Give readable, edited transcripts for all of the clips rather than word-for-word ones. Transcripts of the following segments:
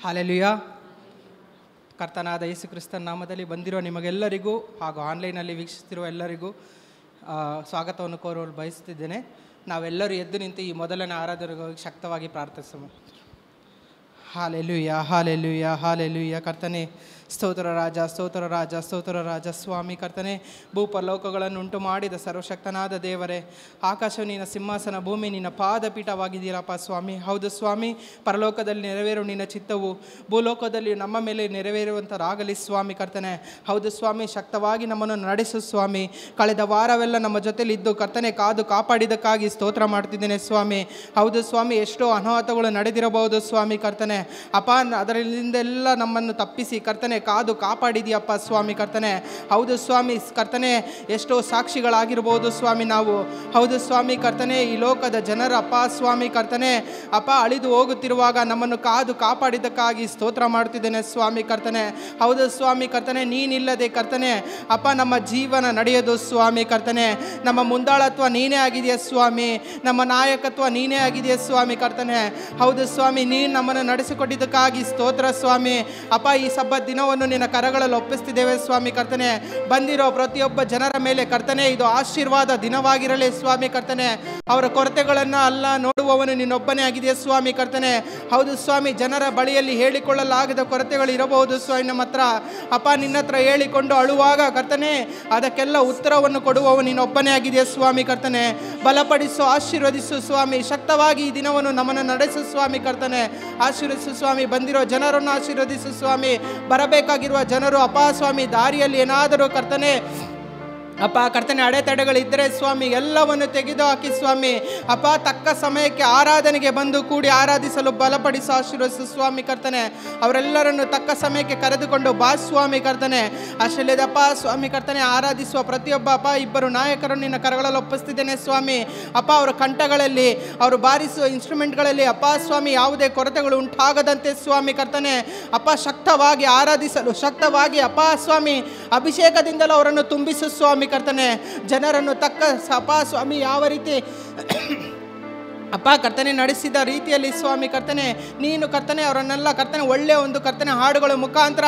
Hallelujah. ಕರ್ತನಾದ ಯೇಸು ಕ್ರಿಸ್ತನ ನಾಮದಲ್ಲಿ ಬಂದಿರೋ ನಿಮಗೆಲ್ಲರಿಗೂ ಹಾಗೂ ಆನ್ಲೈನಲ್ಲಿ ವೀಕ್ಷಿಸ್ತಿರುವ ಎಲ್ಲರಿಗೂ ಸ್ವಾಗತವನ್ನು ಕೋರಲು ಬಯಸುತ್ತಿದ್ದೇನೆ. ನಾವೆಲ್ಲರೂ ಎದ್ದು ನಿಂತು ಈ ಮೊದಲನೇ ಆರಾಧನೆಗಾಗಿ ಶಕ್ತವಾಗಿ ಪ್ರಾರ್ಥಿಸೋಣ. Hallelujah, hallelujah, hallelujah. ಕರ್ತನೇ ಸ್ತೋತ್ರ ರಾಜ, ಸ್ತೋತ್ರ ರಾಜ, ಸ್ತೋತ್ರ ರಾಜ. ಸ್ವಾಮಿ ಕರ್ತನೇ, ಭೂಪರಲೋಕಗಳನ್ನು ಉಂಟು ಮಾಡಿದ ಸರ್ವಶಕ್ತನಾದ ದೇವರೇ, ಆಕಾಶ ನಿನ್ನ ಸಿಂಹಾಸನ, ಭೂಮಿ ನಿನ್ನ ಪಾದಪೀಠವಾಗಿದ್ದೀರಪ್ಪ ಸ್ವಾಮಿ. ಹೌದು ಸ್ವಾಮಿ, ಪರಲೋಕದಲ್ಲಿ ನೆರವೇರು ನಿನ್ನ ಚಿತ್ತವು ಭೂಲೋಕದಲ್ಲಿ ನಮ್ಮ ಮೇಲೆ ನೆರವೇರುವಂಥರಾಗಲಿ ಸ್ವಾಮಿ ಕರ್ತನೆ. ಹೌದು ಸ್ವಾಮಿ, ಶಕ್ತವಾಗಿ ನಮ್ಮನ್ನು ನಡೆಸು ಸ್ವಾಮಿ. ಕಳೆದ ವಾರವೆಲ್ಲ ನಮ್ಮ ಜೊತೆಲಿದ್ದು ಕರ್ತನೆ ಕಾದು ಕಾಪಾಡಿದ್ದಕ್ಕಾಗಿ ಸ್ತೋತ್ರ ಮಾಡ್ತಿದ್ದೇನೆ ಸ್ವಾಮಿ. ಹೌದು ಸ್ವಾಮಿ, ಎಷ್ಟೋ ಅನಾಹುತಗಳು ನಡೆದಿರಬಹುದು ಸ್ವಾಮಿ ಕರ್ತನೆ. ಅಪ್ಪ, ಅದರಿಂದೆಲ್ಲ ನಮ್ಮನ್ನು ತಪ್ಪಿಸಿ ಕರ್ತನೆ ಕಾದು ಕಾಪಾಡಿದೆಯಪ್ಪ ಸ್ವಾಮಿ ಕರ್ತನೆ. ಹೌದು ಸ್ವಾಮಿ ಕರ್ತನೆ, ಎಷ್ಟೋ ಸಾಕ್ಷಿಗಳಾಗಿರ್ಬೋದು ಸ್ವಾಮಿ ನಾವು. ಹೌದು ಸ್ವಾಮಿ ಕರ್ತನೆ, ಈ ಲೋಕದ ಜನರ ಅಪ್ಪ ಸ್ವಾಮಿ ಕರ್ತನೆ ಅಪ್ಪ ಅಳಿದು ಹೋಗುತ್ತಿರುವಾಗ ನಮ್ಮನ್ನು ಕಾದು ಕಾಪಾಡಿದ್ದಕ್ಕಾಗಿ ಸ್ತೋತ್ರ ಮಾಡ್ತಿದ್ದೇನೆ ಸ್ವಾಮಿ ಕರ್ತನೆ. ಹೌದು ಸ್ವಾಮಿ ಕರ್ತನೆ, ನೀನಿಲ್ಲದೆ ಕರ್ತನೆ ಅಪ್ಪ ನಮ್ಮ ಜೀವನ ನಡೆಯೋದು ಸ್ವಾಮಿ ಕರ್ತನೆ. ನಮ್ಮ ಮುಂದಾಳತ್ವ ನೀನೇ ಆಗಿದೆಯಾ ಸ್ವಾಮಿ, ನಮ್ಮ ನಾಯಕತ್ವ ನೀನೇ ಆಗಿದೆಯಾ ಸ್ವಾಮಿ ಕರ್ತನೆ. ಹೌದು ಸ್ವಾಮಿ, ನೀನು ನಮ್ಮನ್ನು ನಡೆಸಿಕೊಟ್ಟಿದ್ದಕ್ಕಾಗಿ ಸ್ತೋತ್ರ ಸ್ವಾಮಿ. ಅಪ್ಪ, ಈ ಸಬ್ಬತ್ ದಿನವನ್ನು ನಿನ್ನ ಕರಗಳಲ್ಲಿ ಒಪ್ಪಿಸ್ತಿದ್ದೇವೆ ಸ್ವಾಮಿ ಕರ್ತನೆ. ಬಂದಿರೋ ಪ್ರತಿಯೊಬ್ಬ ಜನರ ಮೇಲೆ ಕರ್ತನೆ ಇದು ಆಶೀರ್ವಾದ ದಿನವಾಗಿರಲಿ ಸ್ವಾಮಿ ಕರ್ತನೆ. ಅವರ ಕೊರತೆಗಳನ್ನು ಅಲ್ಲ ನೋಡುವವನು ನಿನ್ನೊಬ್ಬನೇ ಆಗಿದೆಯಾ ಸ್ವಾಮಿ ಕರ್ತನೆ. ಹೌದು ಸ್ವಾಮಿ, ಜನರ ಬಳಿಯಲ್ಲಿ ಹೇಳಿಕೊಳ್ಳಲಾಗದ ಕೊರತೆಗಳು ಇರಬಹುದು ಸ್ವಾಮಿ ನಮ್ಮ ಹತ್ರ. ಅಪ್ಪ, ನಿನ್ನ ಹತ್ರ ಹೇಳಿಕೊಂಡು ಅಳುವಾಗ ಕರ್ತನೆ ಅದಕ್ಕೆಲ್ಲ ಉತ್ತರವನ್ನು ಕೊಡುವವನು ನಿನ್ನೊಬ್ಬನೇ ಆಗಿದೆಯಾ ಸ್ವಾಮಿ ಕರ್ತನೆ. ಬಲಪಡಿಸು, ಆಶೀರ್ವದಿಸು ಸ್ವಾಮಿ. ಶಕ್ತವಾಗಿ ಈ ದಿನವನ್ನು ನಮ್ಮನ್ನು ನಡೆಸು ಸ್ವಾಮಿ ಕರ್ತನೆ. ಆಶೀರ್ವದಿಸು ಸ್ವಾಮಿ. ಬಂದಿರೋ ಜನರನ್ನು ಆಶೀರ್ವದಿಸು ಸ್ವಾಮಿ. ಬರಬೇಕಾಗಿರುವ ಜನರು ಅಪ್ಪ ಸ್ವಾಮಿ ದಾರಿಯಲ್ಲಿ ಏನಾದರೂ ಕರ್ತನೆ ಅಪ್ಪ ಕರ್ತನೆ ಅಡೆತಡೆಗಳಿದ್ದರೆ ಸ್ವಾಮಿ ಎಲ್ಲವನ್ನು ತೆಗೆದು ಹಾಕಿ ಸ್ವಾಮಿ. ಅಪ್ಪ, ತಕ್ಕ ಸಮಯಕ್ಕೆ ಆರಾಧನೆಗೆ ಬಂದು ಕೂಡಿ ಆರಾಧಿಸಲು ಬಲಪಡಿಸಿ ಆಶೀರ್ವದಿಸು ಸ್ವಾಮಿ ಕರ್ತನೆ. ಅವರೆಲ್ಲರನ್ನು ತಕ್ಕ ಸಮಯಕ್ಕೆ ಕರೆದುಕೊಂಡು ಬಾ ಸ್ವಾಮಿ ಕರ್ತನೆ. ಅಷ್ಟಲ್ಲದಪ್ಪ ಸ್ವಾಮಿ ಕರ್ತನೆ, ಆರಾಧಿಸುವ ಪ್ರತಿಯೊಬ್ಬ ಅಪ್ಪ ಇಬ್ಬರು ನಾಯಕರನ್ನು ನಿನ್ನ ಕರಗಳಲ್ಲಿ ಒಪ್ಪಿಸ್ತಿದ್ದೇನೆ ಸ್ವಾಮಿ. ಅಪ್ಪ, ಅವರ ಕಂಠಗಳಲ್ಲಿ ಅವರು ಬಾರಿಸುವ ಇನ್ಸ್ಟ್ರೂಮೆಂಟ್ಗಳಲ್ಲಿ ಅಪ್ಪ ಸ್ವಾಮಿ ಯಾವುದೇ ಕೊರತೆಗಳು ಉಂಟಾಗದಂತೆ ಸ್ವಾಮಿ ಕರ್ತನೆ ಅಪ್ಪ ಶಕ್ತವಾಗಿ ಆರಾಧಿಸಲು ಶಕ್ತವಾಗಿ ಅಪ್ಪ ಸ್ವಾಮಿ ಅಭಿಷೇಕದಿಂದಲೂ ಅವರನ್ನು ತುಂಬಿಸು ಸ್ವಾಮಿ ಕರ್ತನೆ. ಜನರನ್ನು ತಕ್ಕ ಅಪ್ಪ ಸ್ವಾಮಿ ಯಾವ ರೀತಿ ಅಪ್ಪ ಕರ್ತನೆ ನಡೆಸಿದ ರೀತಿಯಲ್ಲಿ ಸ್ವಾಮಿ ಕರ್ತನೆ ನೀನು ಕರ್ತನೆ ಅವರನ್ನೆಲ್ಲ ಕರ್ತನೆ ಒಳ್ಳೆಯ ಒಂದು ಕರ್ತನೆ ಹಾಡುಗಳ ಮುಖಾಂತರ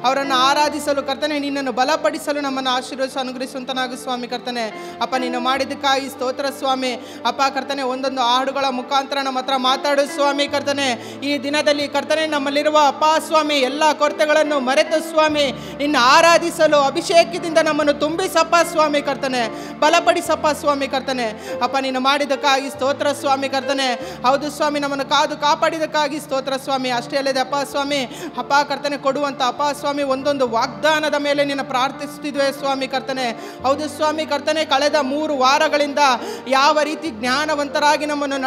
ಅವರನ್ನು ಆರಾಧಿಸಲು ಕರ್ತನೆ ನಿನ್ನನ್ನು ಬಲಪಡಿಸಲು ನಮ್ಮನ್ನು ಆಶೀರ್ವದಿಸಿ ಅನುಗ್ರಹಿಸುವಂತನಾಗು ಸ್ವಾಮಿ ಕರ್ತನೆ. ಅಪ್ಪ, ನೀನು ಮಾಡಿದ್ದಕ್ಕಾಗಿ ಸ್ತೋತ್ರ ಸ್ವಾಮಿ. ಅಪ್ಪ ಕರ್ತನೆ, ಒಂದೊಂದು ಹಾಡುಗಳ ಮುಖಾಂತರ ನಮ್ಮ ಹತ್ರ ಮಾತಾಡು ಸ್ವಾಮಿ ಕರ್ತನೆ. ಈ ದಿನದಲ್ಲಿ ಕರ್ತನೆ ನಮ್ಮಲ್ಲಿರುವ ಅಪ್ಪ ಸ್ವಾಮಿ ಎಲ್ಲ ಕೊರತೆಗಳನ್ನು ಮರೆತು ಸ್ವಾಮಿ ನಿನ್ನ ಆರಾಧಿಸಲು ಅಭಿಷೇಕದಿಂದ ನಮ್ಮನ್ನು ತುಂಬಿಸಪ್ಪ ಸ್ವಾಮಿ ಕರ್ತನೆ. ಬಲಪಡಿಸಪ್ಪ ಸ್ವಾಮಿ ಕರ್ತನೆ. ಅಪ್ಪ, ನೀನು ಮಾಡಿದ್ದಕ್ಕಾಗಿ ಸ್ತೋತ್ರ ಸ್ವಾಮಿ ಕರ್ತನೆ. ಹೌದು ಸ್ವಾಮಿ, ನಮ್ಮನ್ನು ಕಾದು ಕಾಪಾಡಿದಕ್ಕಾಗಿ ಸ್ತೋತ್ರ ಸ್ವಾಮಿ. ಅಷ್ಟೇ ಅಲ್ಲದೆ ಅಪ್ಪ ಸ್ವಾಮಿ ಅಪ್ಪ ಕರ್ತನೆ ಕೊಡುವಂಥ ಅಪ್ಪ ಸ್ವಾಮಿ ಒಂದೊಂದು ವಾಗ್ದಾನದ ಮೇಲೆ ನಿನ್ನ ಪ್ರಾರ್ಥಿಸುತ್ತಿದ್ವೆ ಸ್ವಾಮಿ ಕರ್ತನೆ. ಹೌದು ಸ್ವಾಮಿ ಕರ್ತನೆ, ಕಳೆದ 3 ವಾರಗಳಿಂದ ಯಾವ ರೀತಿ ಜ್ಞಾನವಂತರಾಗಿ ನಮ್ಮನ್ನು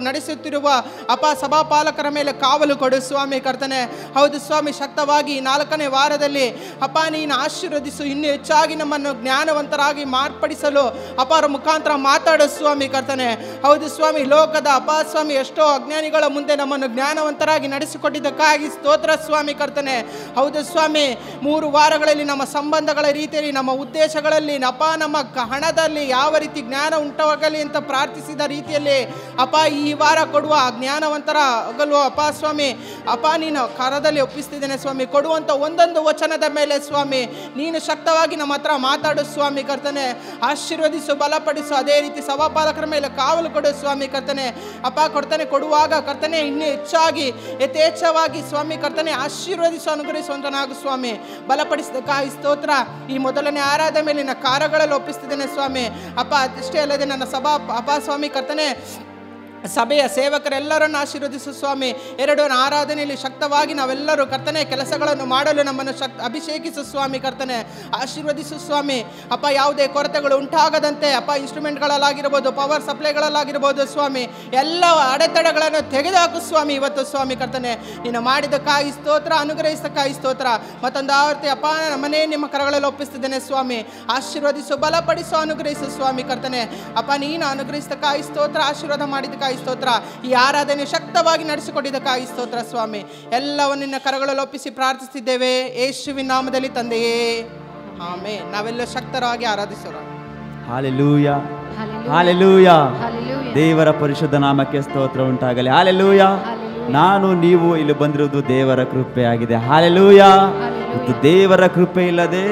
ನಡೆಸುತ್ತಿರುವ ಅಪ್ಪ ಸಭಾಪಾಲಕರ ಮೇಲೆ ಕಾವಲು ಕೊಡು ಸ್ವಾಮಿ ಕರ್ತನೆ. ಹೌದು ಸ್ವಾಮಿ, ಶಕ್ತವಾಗಿ 4ನೇ ವಾರದಲ್ಲಿ ಅಪ್ಪ ನೀನು ಆಶೀರ್ವದಿಸು. ಇನ್ನೂ ಹೆಚ್ಚಾಗಿ ನಮ್ಮನ್ನು ಜ್ಞಾನವಂತರಾಗಿ ಮಾರ್ಪಡಿಸಲು ಅಪ್ಪ ಅವರ ಮುಖಾಂತರ ಮಾತಾಡು ಸ್ವಾಮಿ ಕರ್ತನೆ. ಹೌದು ಸ್ವಾಮಿ, ಲೋಕದ ಅಪ್ಪ ಸ್ವಾಮಿ ಎಷ್ಟೋ ಅಜ್ಞಾನಿಗಳ ಮುಂದೆ ನಮ್ಮನ್ನು ಜ್ಞಾನವಂತರಾಗಿ ನಡೆಸಿಕೊಟ್ಟಿದ್ದಕ್ಕಾಗಿ ಸ್ತೋತ್ರ ಸ್ವಾಮಿ ಕರ್ತನೆ. ಹೌದು ಸ್ವಾಮಿ, 3 ವಾರಗಳಲ್ಲಿ ನಮ್ಮ ಸಂಬಂಧಗಳ ರೀತಿಯಲ್ಲಿ ನಮ್ಮ ಉದ್ದೇಶಗಳಲ್ಲಿ ಅಪ್ಪ ನಮ್ಮ ಹಣದಲ್ಲಿ ಯಾವ ರೀತಿ ಜ್ಞಾನ ಉಂಟಾಗಲಿ ಅಂತ ಪ್ರಾರ್ಥಿಸಿದ ರೀತಿಯಲ್ಲಿ ಅಪ್ಪ ಈ ವಾರ ಕೊಡುವ ಜ್ಞಾನವಂತರ ಆಗಲ್ವೋ ಅಪ್ಪ ಸ್ವಾಮಿ ಅಪ್ಪ ನೀನು ಕರದಲ್ಲಿ ಒಪ್ಪಿಸ್ತಿದ್ದೇನೆ ಸ್ವಾಮಿ. ಕೊಡುವಂಥ ಒಂದೊಂದು ವಚನದ ಮೇಲೆ ಸ್ವಾಮಿ ನೀನು ಶಕ್ತವಾಗಿ ನಮ್ಮ ಹತ್ರ ಮಾತಾಡು ಸ್ವಾಮಿ ಕರ್ತನೆ. ಆಶೀರ್ವದಿಸು, ಬಲಪಡಿಸು. ಅದೇ ರೀತಿ ಸಭಾಪಾಲಕರ ಮೇಲೆ ಕಾವಲು ಕೊಡು ಸ್ವಾಮಿ ಕರ್ತನೆ. ಅಪ್ಪ ಕೊಡ್ತಾನೆ ಕೊಡುವಾಗ ಕರ್ತನೆ ಇನ್ನೂ ಹೆಚ್ಚಾಗಿ ಯಥೇಚ್ಛವಾಗಿ ಸ್ವಾಮಿ ಕರ್ತನೆ ಆಶೀರ್ವದಿಸು ಅನುಗ್ರಹಿಸುವಂತನಾಗು ಸ್ವಾಮಿ. ಬಲಪಡಿಸಿದಕ್ಕಾಗಿ ಸ್ತೋತ್ರ. ಈ ಮೊದಲನೇ ಆರಾಧನೆ ಮೇಲೆ ನನ್ನ ಕಾರ್ಯಗಳಲ್ಲಿ ಒಪ್ಪಿಸ್ತಿದ್ದೇನೆ ಸ್ವಾಮಿ. ಅಪ್ಪ, ಅಷ್ಟೇ ಅಲ್ಲದೆ ನನ್ನ ಸಭಾ ಅಪ್ಪ ಸ್ವಾಮಿ ಕರ್ತನೆ ಸಭೆಯ ಸೇವಕರೆಲ್ಲರನ್ನು ಆಶೀರ್ವದಿಸು ಸ್ವಾಮಿ. 2 ಆರಾಧನೆಯಲ್ಲಿ ಶಕ್ತವಾಗಿ ನಾವೆಲ್ಲರೂ ಕರ್ತನೆ ಕೆಲಸಗಳನ್ನು ಮಾಡಲು ನಮ್ಮನ್ನು ಅಭಿಷೇಕಿಸು ಸ್ವಾಮಿ ಕರ್ತನೆ. ಆಶೀರ್ವದಿಸು ಸ್ವಾಮಿ. ಅಪ್ಪ, ಯಾವುದೇ ಕೊರತೆಗಳು ಉಂಟಾಗದಂತೆ ಅಪ್ಪ ಇನ್ಸ್ಟ್ರೂಮೆಂಟ್ಗಳಲ್ಲಾಗಿರ್ಬೋದು, ಪವರ್ ಸಪ್ಲೈಗಳಲ್ಲಾಗಿರ್ಬೋದು ಸ್ವಾಮಿ ಎಲ್ಲ ಅಡೆತಡೆಗಳನ್ನು ತೆಗೆದುಹಾಕು ಸ್ವಾಮಿ ಇವತ್ತು ಸ್ವಾಮಿ ಕರ್ತನೆ. ನೀನು ಮಾಡಿದ್ದಕ್ಕಾಗಿ ಸ್ತೋತ್ರ, ಅನುಗ್ರಹಿಸಕ್ಕಾಗಿ ಸ್ತೋತ್ರ. ಮತ್ತೊಂದು ಆವರ್ತಿ ಅಪ್ಪ ನಮ್ಮನ್ನೇ ನಿಮ್ಮ ಕರಗಳಲ್ಲಿ ಒಪ್ಪಿಸ್ತಿದ್ದೇನೆ ಸ್ವಾಮಿ. ಆಶೀರ್ವದಿಸು, ಬಲಪಡಿಸು, ಅನುಗ್ರಹಿಸು ಸ್ವಾಮಿ ಕರ್ತನೆ. ಅಪ್ಪ, ನೀನು ಅನುಗ್ರಹಿಸಕ್ಕಾಗಿ ಸ್ತೋತ್ರ, ಆಶೀರ್ವಾದ ಮಾಡಿದ್ದಕ್ಕಾಗಿ ಸ್ತೋತ್ರ. ಈ ಆರಾಧನೆ ಶಕ್ತವಾಗಿ ನಡೆಸಿಕೊಟ್ಟಿದ್ದಕ್ಕಾಗಿ ಸ್ತೋತ್ರ ಸ್ವಾಮಿ. ಎಲ್ಲವನ್ನು ನಿನ್ನ ಕರಗಳಲ್ಲಿ ಒಪ್ಪಿಸಿ ಪ್ರಾರ್ಥಿಸುತ್ತಿದ್ದೇವೆ ಯೇಸುವಿನ ನಾಮದಲ್ಲಿ ತಂದೆಯೇ, ಆಮೆನ್. ನಾವೆಲ್ಲ ಶಕ್ತರಾಗಿ ಆರಾಧಿಸೋಣ. Hallelujah, hallelujah. ದೇವರ ಪರಿಶುದ್ಧ ನಾಮಕ್ಕೆ ಸ್ತೋತ್ರ ಉಂಟಾಗಲಿ. ಹಲ್ಲೆಲೂಯಾ. ನಾನು ನೀವು ಇಲ್ಲಿ ಬಂದಿರುವುದು ದೇವರ ಕೃಪೆ ಆಗಿದೆ. ಹಲ್ಲೆಲೂಯಾ. ಮತ್ತು ದೇವರ ಕೃಪೆ ಇಲ್ಲದೆ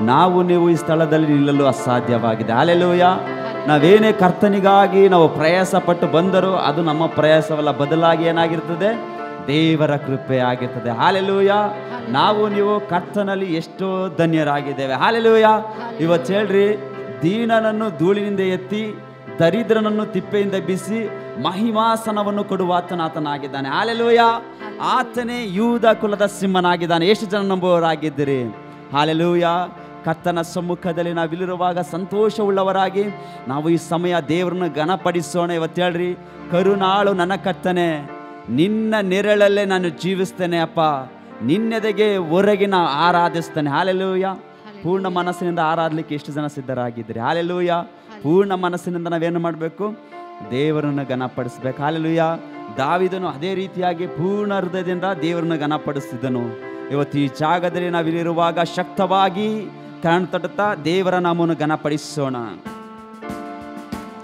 ನಾವು ನೀವು ಈ ಸ್ಥಳದಲ್ಲಿ ನಿಲ್ಲಲು ಅಸಾಧ್ಯವಾಗಿದೆ. ಹಲ್ಲೆಲೂಯಾ. ನಾವೇನೇ ಕರ್ತನಿಗಾಗಿ ನಾವು ಪ್ರಯಾಸ ಪಟ್ಟು ಬಂದರೂ ಅದು ನಮ್ಮ ಪ್ರಯಾಸವಲ್ಲ, ಬದಲಾಗಿ ಏನಾಗಿರ್ತದೆ? ದೇವರ ಕೃಪೆ ಆಗಿರ್ತದೆ. ಹಲ್ಲೆಲೂಯಾ. ನಾವು ನೀವು ಕರ್ತನಲ್ಲಿ ಎಷ್ಟೋ ಧನ್ಯರಾಗಿದ್ದೇವೆ. ಹಲ್ಲೆಲೂಯಾ. ಇವತ್ತು ಹೇಳ್ರಿ, ದೀನನನ್ನು ಧೂಳಿನಿಂದ ಎತ್ತಿ ದರಿದ್ರನನ್ನು ತಿಪ್ಪೆಯಿಂದ ಬಿಸಿ ಮಹಿಮಾಸನವನ್ನು ಕೊಡುವಾತನಾತನಾಗಿದ್ದಾನೆ. ಹಲ್ಲೆಲೂಯಾ. ಆತನೇ ಯೂದ ಕುಲದ ಸಿಂಹನಾಗಿದ್ದಾನೆ. ಎಷ್ಟು ಜನ ನಂಬುವವರಾಗಿದ್ದೀರಿ? ಹಲ್ಲೆಲೂಯಾ. ಕರ್ತನ ಸಮ್ಮುಖದಲ್ಲಿ ನಾವಿಲ್ಲಿರುವಾಗ ಸಂತೋಷವುಳ್ಳವರಾಗಿ ನಾವು ಈ ಸಮಯ ದೇವರನ್ನು ಘನಪಡಿಸೋಣ. ಇವತ್ತು ಹೇಳ್ರಿ, ಕರುಣಾಳು ನನ್ನ ಕರ್ತನೆ, ನಿನ್ನ ನೆರಳಲ್ಲೇ ನಾನು ಜೀವಿಸ್ತೇನೆ ಅಪ್ಪ, ನಿನ್ನೆದೆಗೆ ಹೊರಗೆ ನಾವು ಆರಾಧಿಸ್ತೇನೆ. ಹಲ್ಲೆಲೂಯಾ. ಪೂರ್ಣ ಮನಸ್ಸಿನಿಂದ ಆರಾಧಲಿಕ್ಕೆ ಎಷ್ಟು ಜನ ಸಿದ್ಧರಾಗಿದ್ದೀರಿ? ಹಲ್ಲೆಲೂಯಾ. ಪೂರ್ಣ ಮನಸ್ಸಿನಿಂದ ನಾವೇನು ಮಾಡಬೇಕು? ದೇವರನ್ನು ಘನಪಡಿಸ್ಬೇಕು. ಹಲ್ಲೆಲೂಯಾ. ದಾವೀದನು ಅದೇ ರೀತಿಯಾಗಿ ಪೂರ್ಣ ಹೃದಯದಿಂದ ದೇವರನ್ನು ಘನಪಡಿಸಿದನು. ಇವತ್ತು ಈ ಜಾಗದಲ್ಲಿ ನಾವಿಲ್ಲಿರುವಾಗ ಶಕ್ತವಾಗಿ ಕಣ್ಣು ತಟ್ಟುತ್ತಾ ದೇವರ ನಾಮವನ್ನು ಘನಪಡಿಸೋಣ.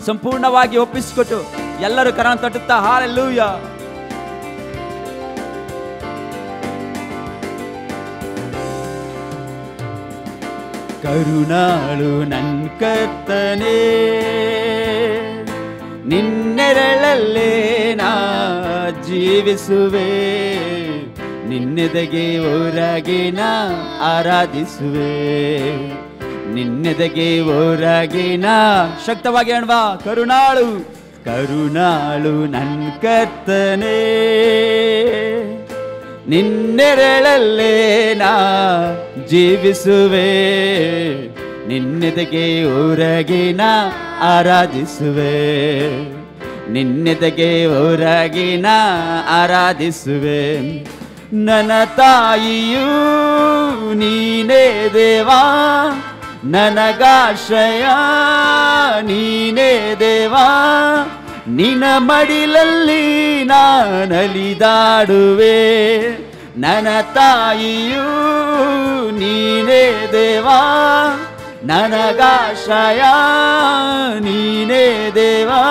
ಸಂಪೂರ್ಣವಾಗಿ ಒಪ್ಪಿಸಿಕೊಟ್ಟು ಎಲ್ಲರೂ ಕಣ್ಣು ತಟ್ಟುತ್ತಾ ಹಲ್ಲೆಲೂಯಾ. ಕರುಣಾಳು ನನ್ ಕರ್ತನೇ, ನಿನ್ನೆರಳಲ್ಲೇ ನಾ ಜೀವಿಸುವೆ, ನಿನ್ನೆದೆಗೆ ಹೊರಗಿನ ಆರಾಧಿಸುವೆ, ನಿನ್ನೆದೆಗೆ ಹೊರಗಿನ. ಶಕ್ತವಾಗಿ ಅಣ್ವಾ, ಕರುಣಾಳು ಕರುಣಾಳು ನನ್ ಕರ್ತನೇ, ನಿನ್ನೆರಳಲ್ಲೇ ನಾ ಜೀವಿಸುವೆ, ನಿನ್ನೆದೆಗೆ ಹೊರಗಿನ ಆರಾಧಿಸುವೆ, ನಿನ್ನೆದೆಗೆ ಹೊರಗಿನ ಆರಾಧಿಸುವೆ. ನನ್ನ ತಾಯಿಯೂ ನೀನೇ ದೇವಾ, ನನಗಾಶ್ರಯ ನೀನೇ ದೇವಾ, ನಿನ್ನ ಮಡಿಲಲ್ಲಿ ನಾನಲಿದಾಡುವೆ. ನನ್ನ ತಾಯಿಯೂ ನೀನೇ ದೇವಾ, ನನಗಾಶ್ರಯ ನೀನೇ ದೇವಾ,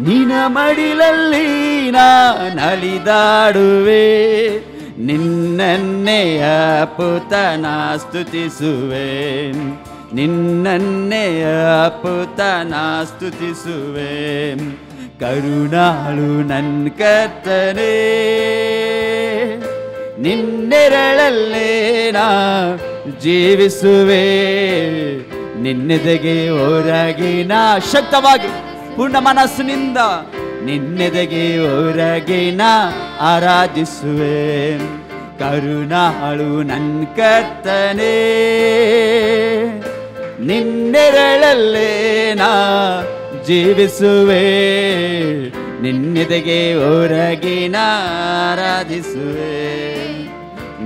ನಿನ್ನ ಮಡಿಲಲ್ಲಿ ನಾನಲಿದಾಡುವೆ. ನಿನ್ನನ್ನೇ ಅಪುತನ ಸ್ತುತಿಸುವೆ, ನಿನ್ನನ್ನೇ ಅಪುತನ ಸ್ತುತಿಸುವೆ. ಕರುಣಾಳು ನನ್ ಕರ್ತನೇ, ನಿನ್ನೆರಳಲ್ಲೇ ನಾ ಜೀವಿಸುವೆ, ನಿನ್ನೆದೆಗೆ ಹೊರಗಿನ. ಶಕ್ತವಾಗಿ ಪೂರ್ಣ ಮನಸ್ಸಿನಿಂದ ನಿನ್ನೆದೆಗೆ ಹೊರಗಿನ ಆರಾಧಿಸುವೆ. ಕರುಣಾಳು ನನ್ ಕರ್ತನೇ, ನಿನ್ನೆರಳಲ್ಲೇ ನಾ ಜೀವಿಸುವೆ, ನಿನ್ನೆದೆಗೆ ಹೊರಗಿನ ಆರಾಧಿಸುವೆ,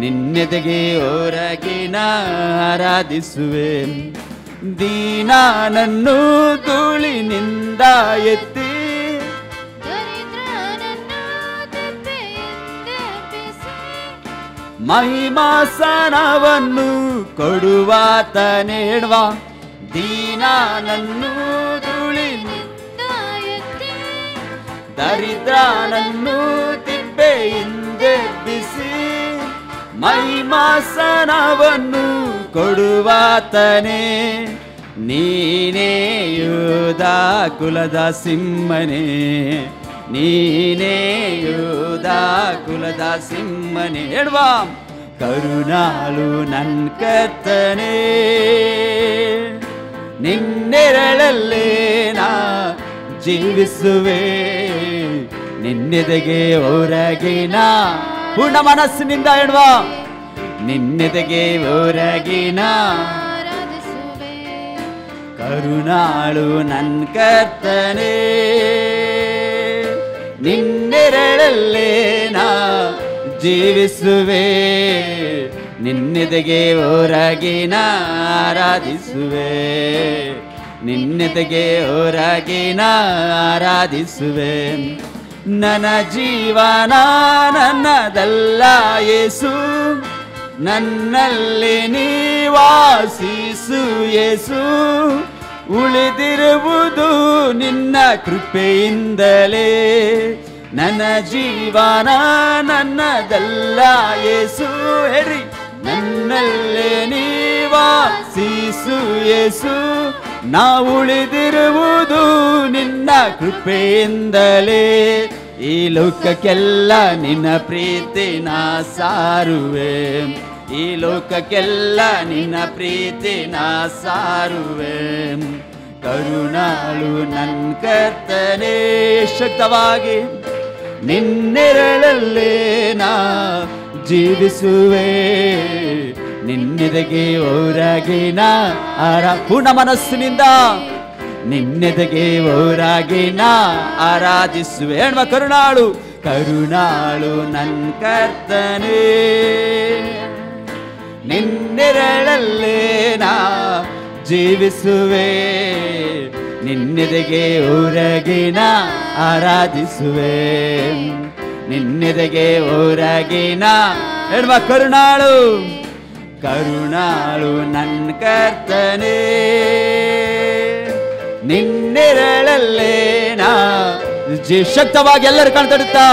ನಿನ್ನೆದೆಗೆ ಹೊರಗಿನ ಆರಾಧಿಸುವೆ. ದೀನನನ್ನು ಧೂಳಿನಿಂದ ಎತ್ತಿ ಮಹಿಮಾಸನವನ್ನು ಕೊಡುವಾತನೇಡ್ವಾ. ದೀನನನ್ನು ಧೂಳಿನಿಂದ ಎತ್ತಿ ದರಿದ್ರನನ್ನು ತಿಪ್ಪೆಯಿಂದೆಬ್ಬಿಸಿ ಮಹಿಮಾಸನವನ್ನು ಕೊಡುವಾತನೇ. ನೀನೇ ಯೂದ ಕುಲದ ಸಿಂಹನೇ, ನೀನೇ ಯೂದ ಕುಲದ ಸಿಂಹನೇ. ಹೇಳುವಾ, ಕರುಣಾಳು ನನ್ ಕರ್ತನೇ, ನಿನ್ನೆರಳಲ್ಲೇ ನಾ ಜೀವಿಸುವೆ, ನಿನ್ನೆದೆಗೆ ಹೊರಗಿನ. ಪೂರ್ಣ ಮನಸ್ಸಿನಿಂದ ಹೇಳುವ, ನಿನ್ನೆದೆಗೆ ಹೊರಗಿನ. ಕರುಣಾಳು ನನ್ ಕರ್ತನೇ, ನಿನ್ನೆರಳಲ್ಲೇ ನಾ ಜೀವಿಸುವೆ, ನಿನ್ನೆದೆಗೆ ಹೊರಗಿನ ಆರಾಧಿಸುವೆ, ನಿನ್ನೆದೆಗೆ ಹೊರಗಿನ ಆರಾಧಿಸುವೆ. ನನ್ನ ಜೀವನ ನನ್ನದಲ್ಲ ಯೇಸು, ನನ್ನಲ್ಲಿ ನಿವಾಸಿಸು ಯೇಸು, ಉಳಿದಿರುವುದು ನಿನ್ನ ಕೃಪೆಯಿಂದಲೇ, ನನ್ನ ಜೀವನ ನನ್ನದಲ್ಲ ಯೇಸು, ಹೇಳ್ರಿ, ನನ್ನಲ್ಲೇ ನೀವಾಸಿಸು ಯೇಸು, ನಾವು ಉಳಿದಿರುವುದು ನಿನ್ನ ಕೃಪೆಯಿಂದಲೇ, ಈ ಲೋಕಕ್ಕೆಲ್ಲ ನಿನ್ನ ಪ್ರೀತಿನ ಸಾರುವೆ, ಈ ಲೋಕಕ್ಕೆಲ್ಲ ನಿನ್ನ ಪ್ರೀತಿನ ಸಾರುವೆ. ಕರುಣಾಳು ನನ್ನ ಕರ್ತನೇ, ಶಕ್ತವಾಗಿ ನಿನ್ನೆರಳಲ್ಲೇ ನಾ ಜೀವಿಸುವೆ, ನಿನ್ನೆದೆಗೆ ಓರಾಗಿ ನಾ ಪೂರ್ಣ ಮನಸ್ಸಿನಿಂದ ನಿನ್ನೆದೆಗೆ ಓರಾಗಿ ನಾ ಆರಾಧಿಸುವೆ. ಹೆಣ್ಮ ಕರುಣಾಳು, ಕರುಣಾಳು ನನ್ನ ಕರ್ತನೇ, ನಿನ್ನೆರಳಲ್ಲೇ ನಾ ಜೀವಿಸುವೆ, ನಿನ್ನೆದೆಗೆ ಓರಾಗಿ ನಾ ಆರಾಧಿಸುವೆ, ನಿನ್ನೆದೆಗೆ ಓರಾಗಿ ನಾ. ಹೆಣ್ಮ ಕರುಣಾಳು, ಕರುಣಾಳು ನನ್ನ ಕರ್ತನೇ, ನಿನ್ನೆರಳಲ್ಲೇ ನಾ ಶಕ್ತವಾಗಿ ಎಲ್ಲರೂ ಕಾಣ್ತಾಡುತ್ತಾ,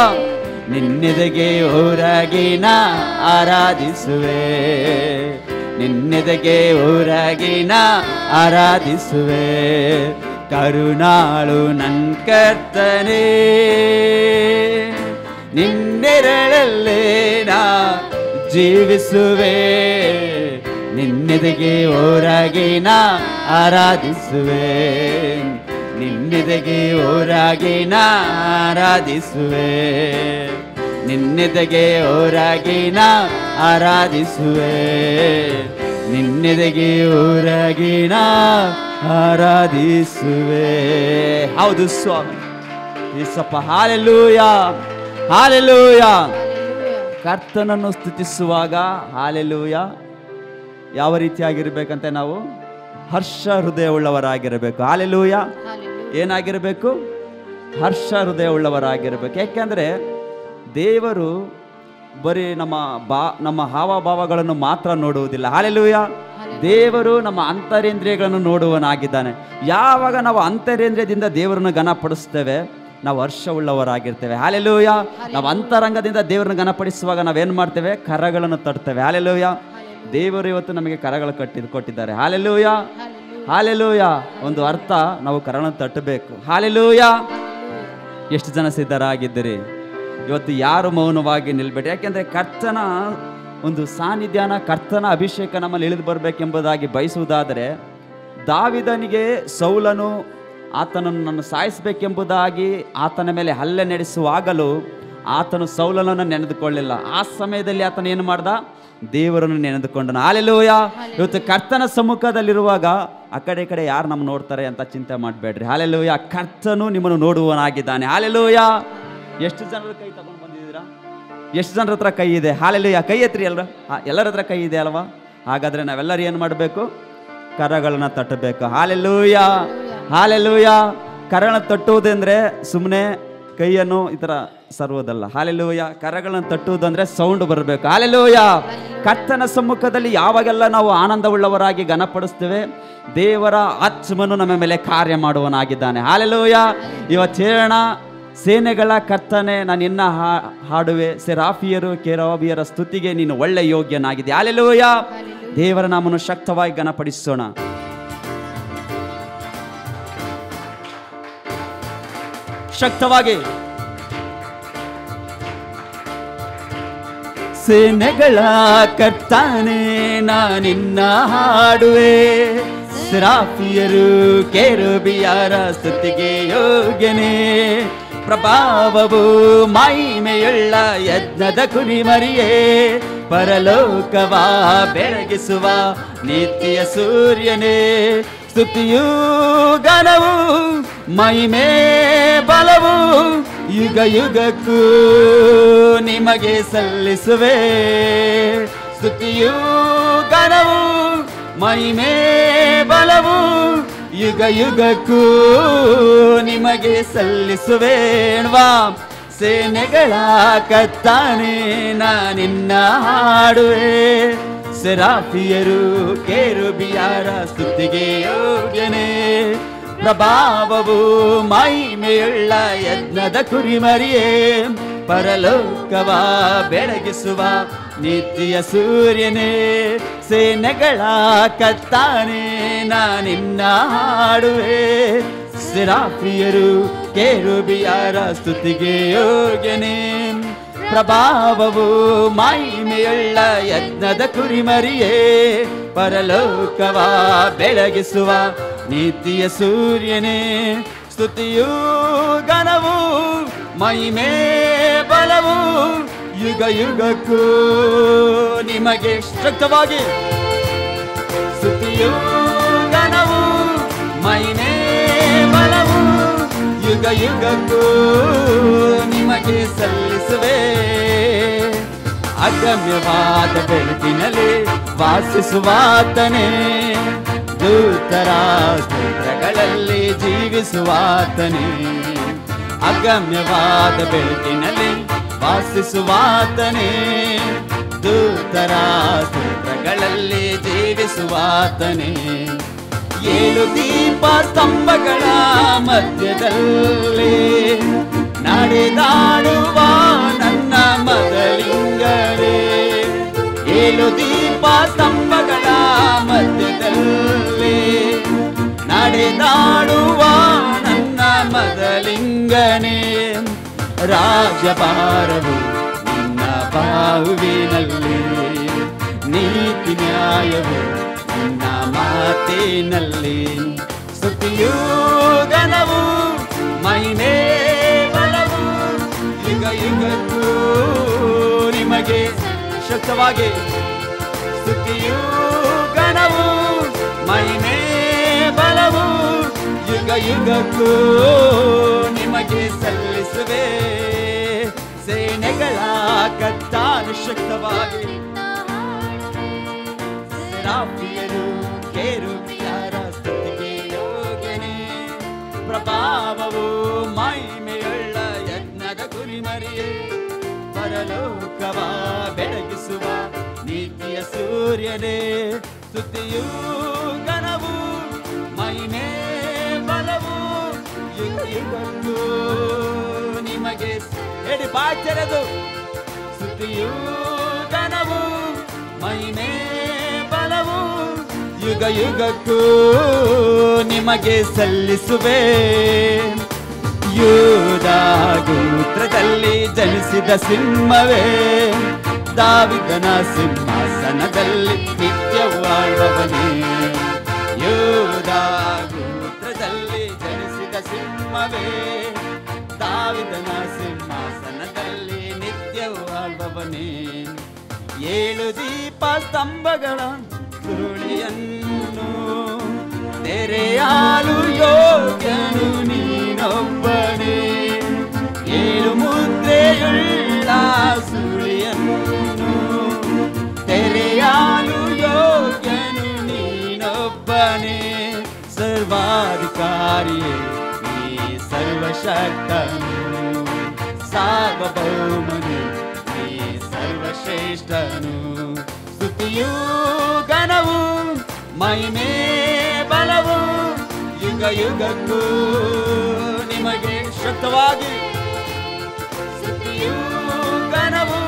ನಿನ್ನೆದೆಗೆ ಓರಾಗಿ ನಾ ಆರಾಧಿಸುವೆ, ನಿನ್ನೆದೆಗೆ ಓರಾಗಿ ನಾ ಆರಾಧಿಸುವೆ. ಕರುಣಾಳು ನನ್ನ ಕರ್ತನೇ, ನಿನ್ನೆರಳಲ್ಲೇ ನಾ ಜೀವಿಸುವೆ, ನಿನ್ನೆದೆಗೆ ಓರಾಗಿ ನಾ ಆರಾಧಿಸುವೆ, ನಿನ್ನೆದೆಗೆ ಓರಾಗಿ ನಾ ಆರಾಧಿಸುವೆ, ನಿನ್ನೆದೆಗೆ ಓರಾಗಿ ನಾ ಆರಾಧಿಸುವೆ, ನಿನ್ನೆದೆಗೆ ಓರಾಗಿ ನಾ ಆರಾಧಿಸುವೆ. ಹೌದು ಸ್ವಾಮಿ ಯೇಸಪ್ಪ, ಹಾಲೆಲೂಯಾ, ಹಾಲೆಲೂಯಾ. ಕರ್ತನನ್ನು ಸ್ತುತಿಸುವಾಗ ಹಾಲೆಲೂಯಾ ಯಾವ ರೀತಿಯಾಗಿರ್ಬೇಕಂತೆ ನಾವು ಹರ್ಷ ಹೃದಯವುಳ್ಳವರಾಗಿರಬೇಕು. ಹಾಲೆಲೂಯಾ, ಏನಾಗಿರಬೇಕು? ಹರ್ಷ ಹೃದಯವುಳ್ಳವರಾಗಿರಬೇಕು. ಯಾಕೆಂದರೆ ದೇವರು ಬರೀ ನಮ್ಮ ಹಾವಭಾವಗಳನ್ನು ಮಾತ್ರ ನೋಡುವುದಿಲ್ಲ. ಹಾಲೆಲೂಯಾ, ದೇವರು ನಮ್ಮ ಅಂತರೇಂದ್ರಿಯಗಳನ್ನು ನೋಡುವನಾಗಿದ್ದಾನೆ. ಯಾವಾಗ ನಾವು ಅಂತರೇಂದ್ರಿಯದಿಂದ ದೇವರನ್ನು ಘನಪಡಿಸ್ತೇವೆ, ನಾವು ಹರ್ಷವುಳ್ಳವರಾಗಿರ್ತೇವೆ. ಹಾಲೆಲೂಯಾ. ನಾವು ಅಂತರಂಗದಿಂದ ದೇವರನ್ನು ಘನಪಡಿಸುವಾಗ ನಾವೇನು ಮಾಡ್ತೇವೆ? ಕರಗಳನ್ನು ತಟ್ತೇವೆ. ಹಾಲೆಲೂಯಾ. ದೇವರು ಇವತ್ತು ನಮಗೆ ಕರಗಳು ಕೊಟ್ಟಿದ್ದಾರೆ. Hallelujah, hallelujah. ಒಂದು ಅರ್ಥ, ನಾವು ಕರಗಳನ್ನು ತಟ್ಟಬೇಕು. ಹಾಲೆಲೂಯಾ. ಎಷ್ಟು ಜನ ಸಿದ್ಧರಾಗಿದ್ದೀರಿ? ಇವತ್ತು ಯಾರು ಮೌನವಾಗಿ ನಿಲ್ಬೇಡಿ. ಯಾಕೆಂದರೆ ಕರ್ತನ ಒಂದು ಸಾನ್ನಿಧ್ಯಾನ, ಕರ್ತನ ಅಭಿಷೇಕ ನಮ್ಮಲ್ಲಿ ಇಳಿದು ಬರಬೇಕೆಂಬುದಾಗಿ ಬಯಸುವುದಾದರೆ, ದಾವಿದನಿಗೆ ಸೌಲನು ಆತನನ್ನು ಸಾಯಿಸಬೇಕೆಂಬುದಾಗಿ ಆತನ ಮೇಲೆ ಹಲ್ಲೆ ನಡೆಸುವಾಗಲೂ ಆತನು ಸೌಲನನ್ನು ನೆನೆದುಕೊಳ್ಳಿಲ್ಲ. ಆ ಸಮಯದಲ್ಲಿ ಆತನು ಏನು ಮಾಡ್ದ? ದೇವರನ್ನು ನೆನೆದುಕೊಂಡನು. ಹಾಲೆಲೂಯಾ. ಇವತ್ತು ಕರ್ತನ ಸಮ್ಮುಖದಲ್ಲಿರುವಾಗ ಆ ಕಡೆ ಈ ಕಡೆ ಯಾರು ನಮ್ಮ ನೋಡ್ತಾರೆ ಅಂತ ಚಿಂತೆ ಮಾಡಬೇಡ್ರಿ. ಹಾಲೆಲೂಯಾ. ಕರ್ತನು ನಿಮ್ಮನ್ನು ನೋಡುವನಾಗಿದ್ದಾನೆ. ಹಾಲೆಲೂಯಾ. ಎಷ್ಟು ಜನರ ಕೈ ತಗೊಂಡು ಬಂದಿದ್ದೀರಾ? ಎಷ್ಟು ಜನರ ಹತ್ರ ಕೈ ಇದೆ? ಹಾಲೆಲೂಯಾ. ಕೈ ಎತ್ರಿ ಎಲ್ಲರ ಹತ್ರ ಕೈ ಇದೆ ಅಲ್ವಾ? ಹಾಗಾದರೆ ನಾವೆಲ್ಲರೂ ಏನು ಮಾಡಬೇಕು? ಕರಗಳನ್ನು ತಟ್ಟಬೇಕು. Hallelujah, hallelujah. ಕರಗಳನ್ನು ತಟ್ಟುವುದೆಂದರೆ ಸುಮ್ಮನೆ ಕೈಯನ್ನು ಈ ಥರ ಸರ್ವದಲ್ಲ. ಹಾಲೆಲೂಯಾ. ಕರಗಳನ್ನು ತಟ್ಟುವುದಂದ್ರೆ ಸೌಂಡ್ ಬರಬೇಕು. ಹಾಲೆಲೂಯಾ. ಕರ್ತನ ಸಮ್ಮುಖದಲ್ಲಿ ಯಾವಾಗೆಲ್ಲ ನಾವು ಆನಂದವುಳ್ಳವರಾಗಿ ಘನಪಡಿಸ್ತೇವೆ, ದೇವರ ಆತ್ಮನು ನಮ್ಮ ಮೇಲೆ ಕಾರ್ಯ ಮಾಡುವನಾಗಿದ್ದಾನೆ. ಹಾಲೆಲೂಯಾ. ಇವತ್ತು ಹೇಳೋಣ, ಸೇನೆಗಳ ಕರ್ತನೆ, ನಾನು ನಿನ್ನ ಹಾಡುವೆ, ಸೆರಾಫಿಯರು ಕೆರೂಬಿಯರ ಸ್ತುತಿಗೆ ನೀನು ಒಳ್ಳೆ ಯೋಗ್ಯನಾಗಿದೆ. ಹಾಲೆಲೂಯಾ. ದೇವರ ನಾಮವನ್ನು ಶಕ್ತವಾಗಿ ಘನಪಡಿಸೋಣ. ಶಕ್ತವಾಗಿ. ಸೇನೆಗಳ ಕರ್ತನೆ, ನಾನಿನ್ನ ಹಾಡುವೆ, ಸೆರಾಫಿಯರು ಕೆರೂಬಿಯರ ಸ್ತುತಿಗೆ ಯೋಗ್ಯನೇ, ಪ್ರಭಾವವು ಮಹಿಮೆಯುಳ್ಳ ಯಜ್ಞದ ಕುರಿಮರಿಯೇ, ಪರಲೋಕವ ಬೆಳಗಿಸುವ ನಿತ್ಯ ಸೂರ್ಯನೇ, ಸ್ತುತಿಯೂ ಘನವು ಮಹಿಮೆ ಬಲವು ಯುಗ ಯುಗಕ್ಕೂ ನಿಮಗೆ ಸಲ್ಲಿಸುವೆ. ಸ್ತುತಿಯೂ ಘನವು ಮಹಿಮೆ ಬಲವು ಯುಗ ಯುಗಕ್ಕೂ ನಿಮಗೆ ಸಲ್ಲಿಸುವೆ. ಸೇನೆಗಳ ಕರ್ತನೆ, ನಾನಿನ್ನ ಹಾಡುವೆ, ಸೆರಾಫಿಯರು ಕೆರೂಬಿಯರ ಸ್ತುತಿಗೆ ಯೋಗ್ಯನೇ, ಪ್ರಭಾವವು ಮಹಿಮೆಯುಳ್ಳ ಯಜ್ಞದ ಕುರಿಮರಿಯೇ, ಪರಲೋಕವ ಬೆಳಗಿಸುವ ನಿತ್ಯ ಸೂರ್ಯನೇ, ಸೇನೆಗಳ ಕರ್ತಾನೇ ನಾನಿನ್ನ ಹಾಡುವೆ. ಸೆರಾಫಿಯರು ಕೆರೂಬಿಯರ ಸ್ತುತಿಗೆ ಯೋಗ್ಯನೇ, ಪ್ರಭಾವವು ಮಹಿಮೆಯುಳ್ಳ ಯಜ್ಞದ ಕುರಿಮರಿಯೇ, ಪರಲೋಕವ ಬೆಳಗಿಸುವ ನಿತ್ಯ ಸೂರ್ಯನೇ. ಸ್ತುತಿಯೂ ಘನವು ಮಹಿಮೆ ಬಲವು ಯುಗ ಯುಗಕ್ಕೂ ನಿಮಗೆ ಶಕ್ತವಾಗಿ. ಸ್ತುತಿಯೂ ಘನವು ಮಹಿಮೆ ಬಲವು ಯುಗ ಯುಗಕ್ಕೂ ನಿಮಗೆ ಸಲ್ಲಿಸುವೆ. ಅಗಮ್ಯವಾದ ಬೆಳಕಿನಲ್ಲಿ ವಾಸಿಸುವಾತನೇ, ದೂತರ ಸ್ತೋತ್ರಗಳಲ್ಲಿ ಜೀವಿಸುವಾತನೇ. ಅಗಮ್ಯವಾದ ಬೆಳಕಿನಲ್ಲಿ ವಾಸಿಸುವಾತನೇ, ದೂತರ ಸ್ತೋತ್ರಗಳಲ್ಲಿ ಜೀವಿಸುವಾತನೇ. 7 ದೀಪ ಸ್ತಂಭಗಳ ಮಧ್ಯದಲ್ಲಿ ನಡೆದಾಡುವ ನನ್ನ ಮದಲಿಂಗರೇ, 7 ದೀಪ ಸ್ತಂಭಗಳ ಮಧ್ಯದಲ್ಲಿ ನಡೆದಾಡುವ ನನ್ನ ಮದಲಿಂಗನೇ. ರಾಜಭಾರವು ನಿನ್ನ ಬಾಹುವಿನಲ್ಲಿ, ನೀತಿ ನ್ಯಾಯವು ನಿನ್ನ ಮಾತಿನಲ್ಲಿ. ಸ್ತುತಿಯೂ ಘನವು ಮಹಿಮೆ ಬಲವು ಯುಗ ಯುಗಕ್ಕೂ ನಿಮಗೆ ಶಕ್ತವಾಗಿ. ಸ್ತುತಿಯೂ ಘನವು ಮಹಿಮೆ ಬಲವು ಯುಗ ಯುಗಕ್ಕೂ ನಿಮಗೆ ಸಲ್ಲಿಸುವೆ. ಸೇನೆಗಳ ಕರ್ತಾನು ಶಕ್ತವಾಗಿ, ಸೆರಾಫಿಯರು ಕೆರೂಬಿಯರ ಸ್ತುತಿಗೆ ಯೋಗ್ಯನೇ, ಪ್ರಭಾವವು ಮಹಿಮೆಯುಳ್ಳ ಯಜ್ಞದ ಕುರಿಮರಿಯೇ, ಪರಲೋಕವ ಬೆಳಗಿಸುವ ನೀತಿಯ ಸೂರ್ಯನೇ. ಸ್ತುತಿಯೂ ಘನವು ಮಹಿಮೆ ಬಲವು ಯುಗ ಯುಗಕ್ಕೂ ನಿಮಗೆ ಹೇಳಿ ಬಾಚರದು. ಸ್ತುತಿಯೂ ಘನವು ಮಹಿಮೆ ಬಲವು ಯುಗ ಯುಗಕ್ಕೂ ನಿಮಗೆ ಸಲ್ಲಿಸುವೆ. ಯೂದ ಗೋತ್ರದಲ್ಲಿ ಜನಿಸಿದ ಸಿಂಹವೇ, ದಾವಿದನ ಸಿಂಹಾಸನದಲ್ಲಿ ನಿತ್ಯವೂ ಆಳುವವನೇ. ಯೂದ ಗೋತ್ರದಲ್ಲಿ ಜನಿಸಿದ ಸಿಂಹವೇ, ದಾವಿದನ ಸಿಂಹಾಸನದಲ್ಲಿ ನಿತ್ಯವೂ ಆಳುವವನೇ. 7 ದೀಪ ಸ್ತಂಭಗಳ ಸುರುಳಿಯನ್ನು ತೆರೆಯಲು ಯೋಗ್ಯನು ನೀನೊಬ್ಬನೇ. 7 ಮುದ್ರೆಯುಳ್ಳ ಸುರುಳಿಯನ್ನು ತೆರೆಯಲು ಯೋಗ್ಯನು ನೀನೊಬ್ಬನೇ. ಸರ್ವಾಧಿಕಾರಿಯೇ ನೀ ಸರ್ವಶಕ್ತನು, ಸಾರ್ವಭೌಮನು ನೀ ಸರ್ವಶ್ರೇಷ್ಠನು. ಸ್ತುತಿಯೂ ಘನವು ಮಹಿಮೆ ಬಲವು ಯುಗ ಯುಗಕ್ಕೂ ನಿಮಗೆ ಶಕ್ತವಾಗಿ. ಸ್ತುತಿಯೂ ಘನವು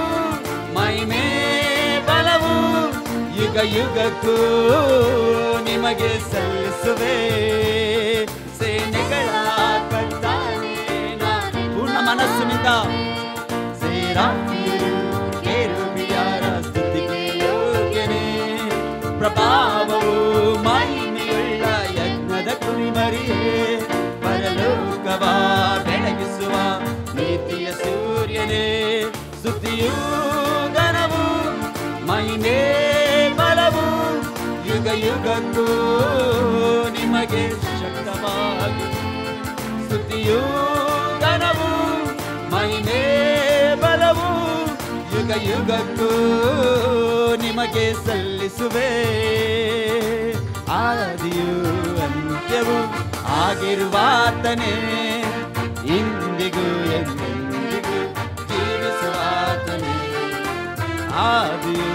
ಮಹಿಮೆ ಬಲವು ಯುಗ ಯುಗಕ್ಕೂ ನಿಮಗೆ ಸಲ್ಲಿಸುವೆ. ಸೇನೆಗಳ ಕರ್ತಾನೇ ನಾನು ಪೂರ್ಣ ಮನಸ್ಸಿನಿಂದ, ಸೆರಾಫಿಯರು ಕೆರೂಬಿಯರ ಸ್ತುತಿಗೆ ಯೋಗ್ಯನೇ, ಪ್ರಭಾವವು ಮಹಿಮೆಯುಳ್ಳ ಯಜ್ಞದ ಕುರಿಮರಿಯೇ, ಪರಲೋಕವ ಬೆಳಗಿಸುವ ನೀತಿಯ ಸೂರ್ಯನೇ. ಸ್ತುತಿಯೂ ಘನವು ಮಹಿಮೆ ಬಲವು ಯುಗ ಯುಗಕ್ಕೂ ನಿಮಗೆ ಶಕ್ತವಾಗಿ. ಸ್ತುತಿಯೂ ಘನವು ಮಹಿಮೆ ಬಲವು ಯುಗ ಯುಗಕ್ಕೂ ನಿಮಗೆ ಸಲ್ಲಿಸುವೆ. ಆದಿಯೂ ಅಂತ್ಯವೂ ಆಗಿರುವಾತನೇ, ಇಂದಿಗೂ ಎಂದೆಂದಿಗೂ ಜೀವಿಸುವಾತನೇ. ಆದಿಯೂ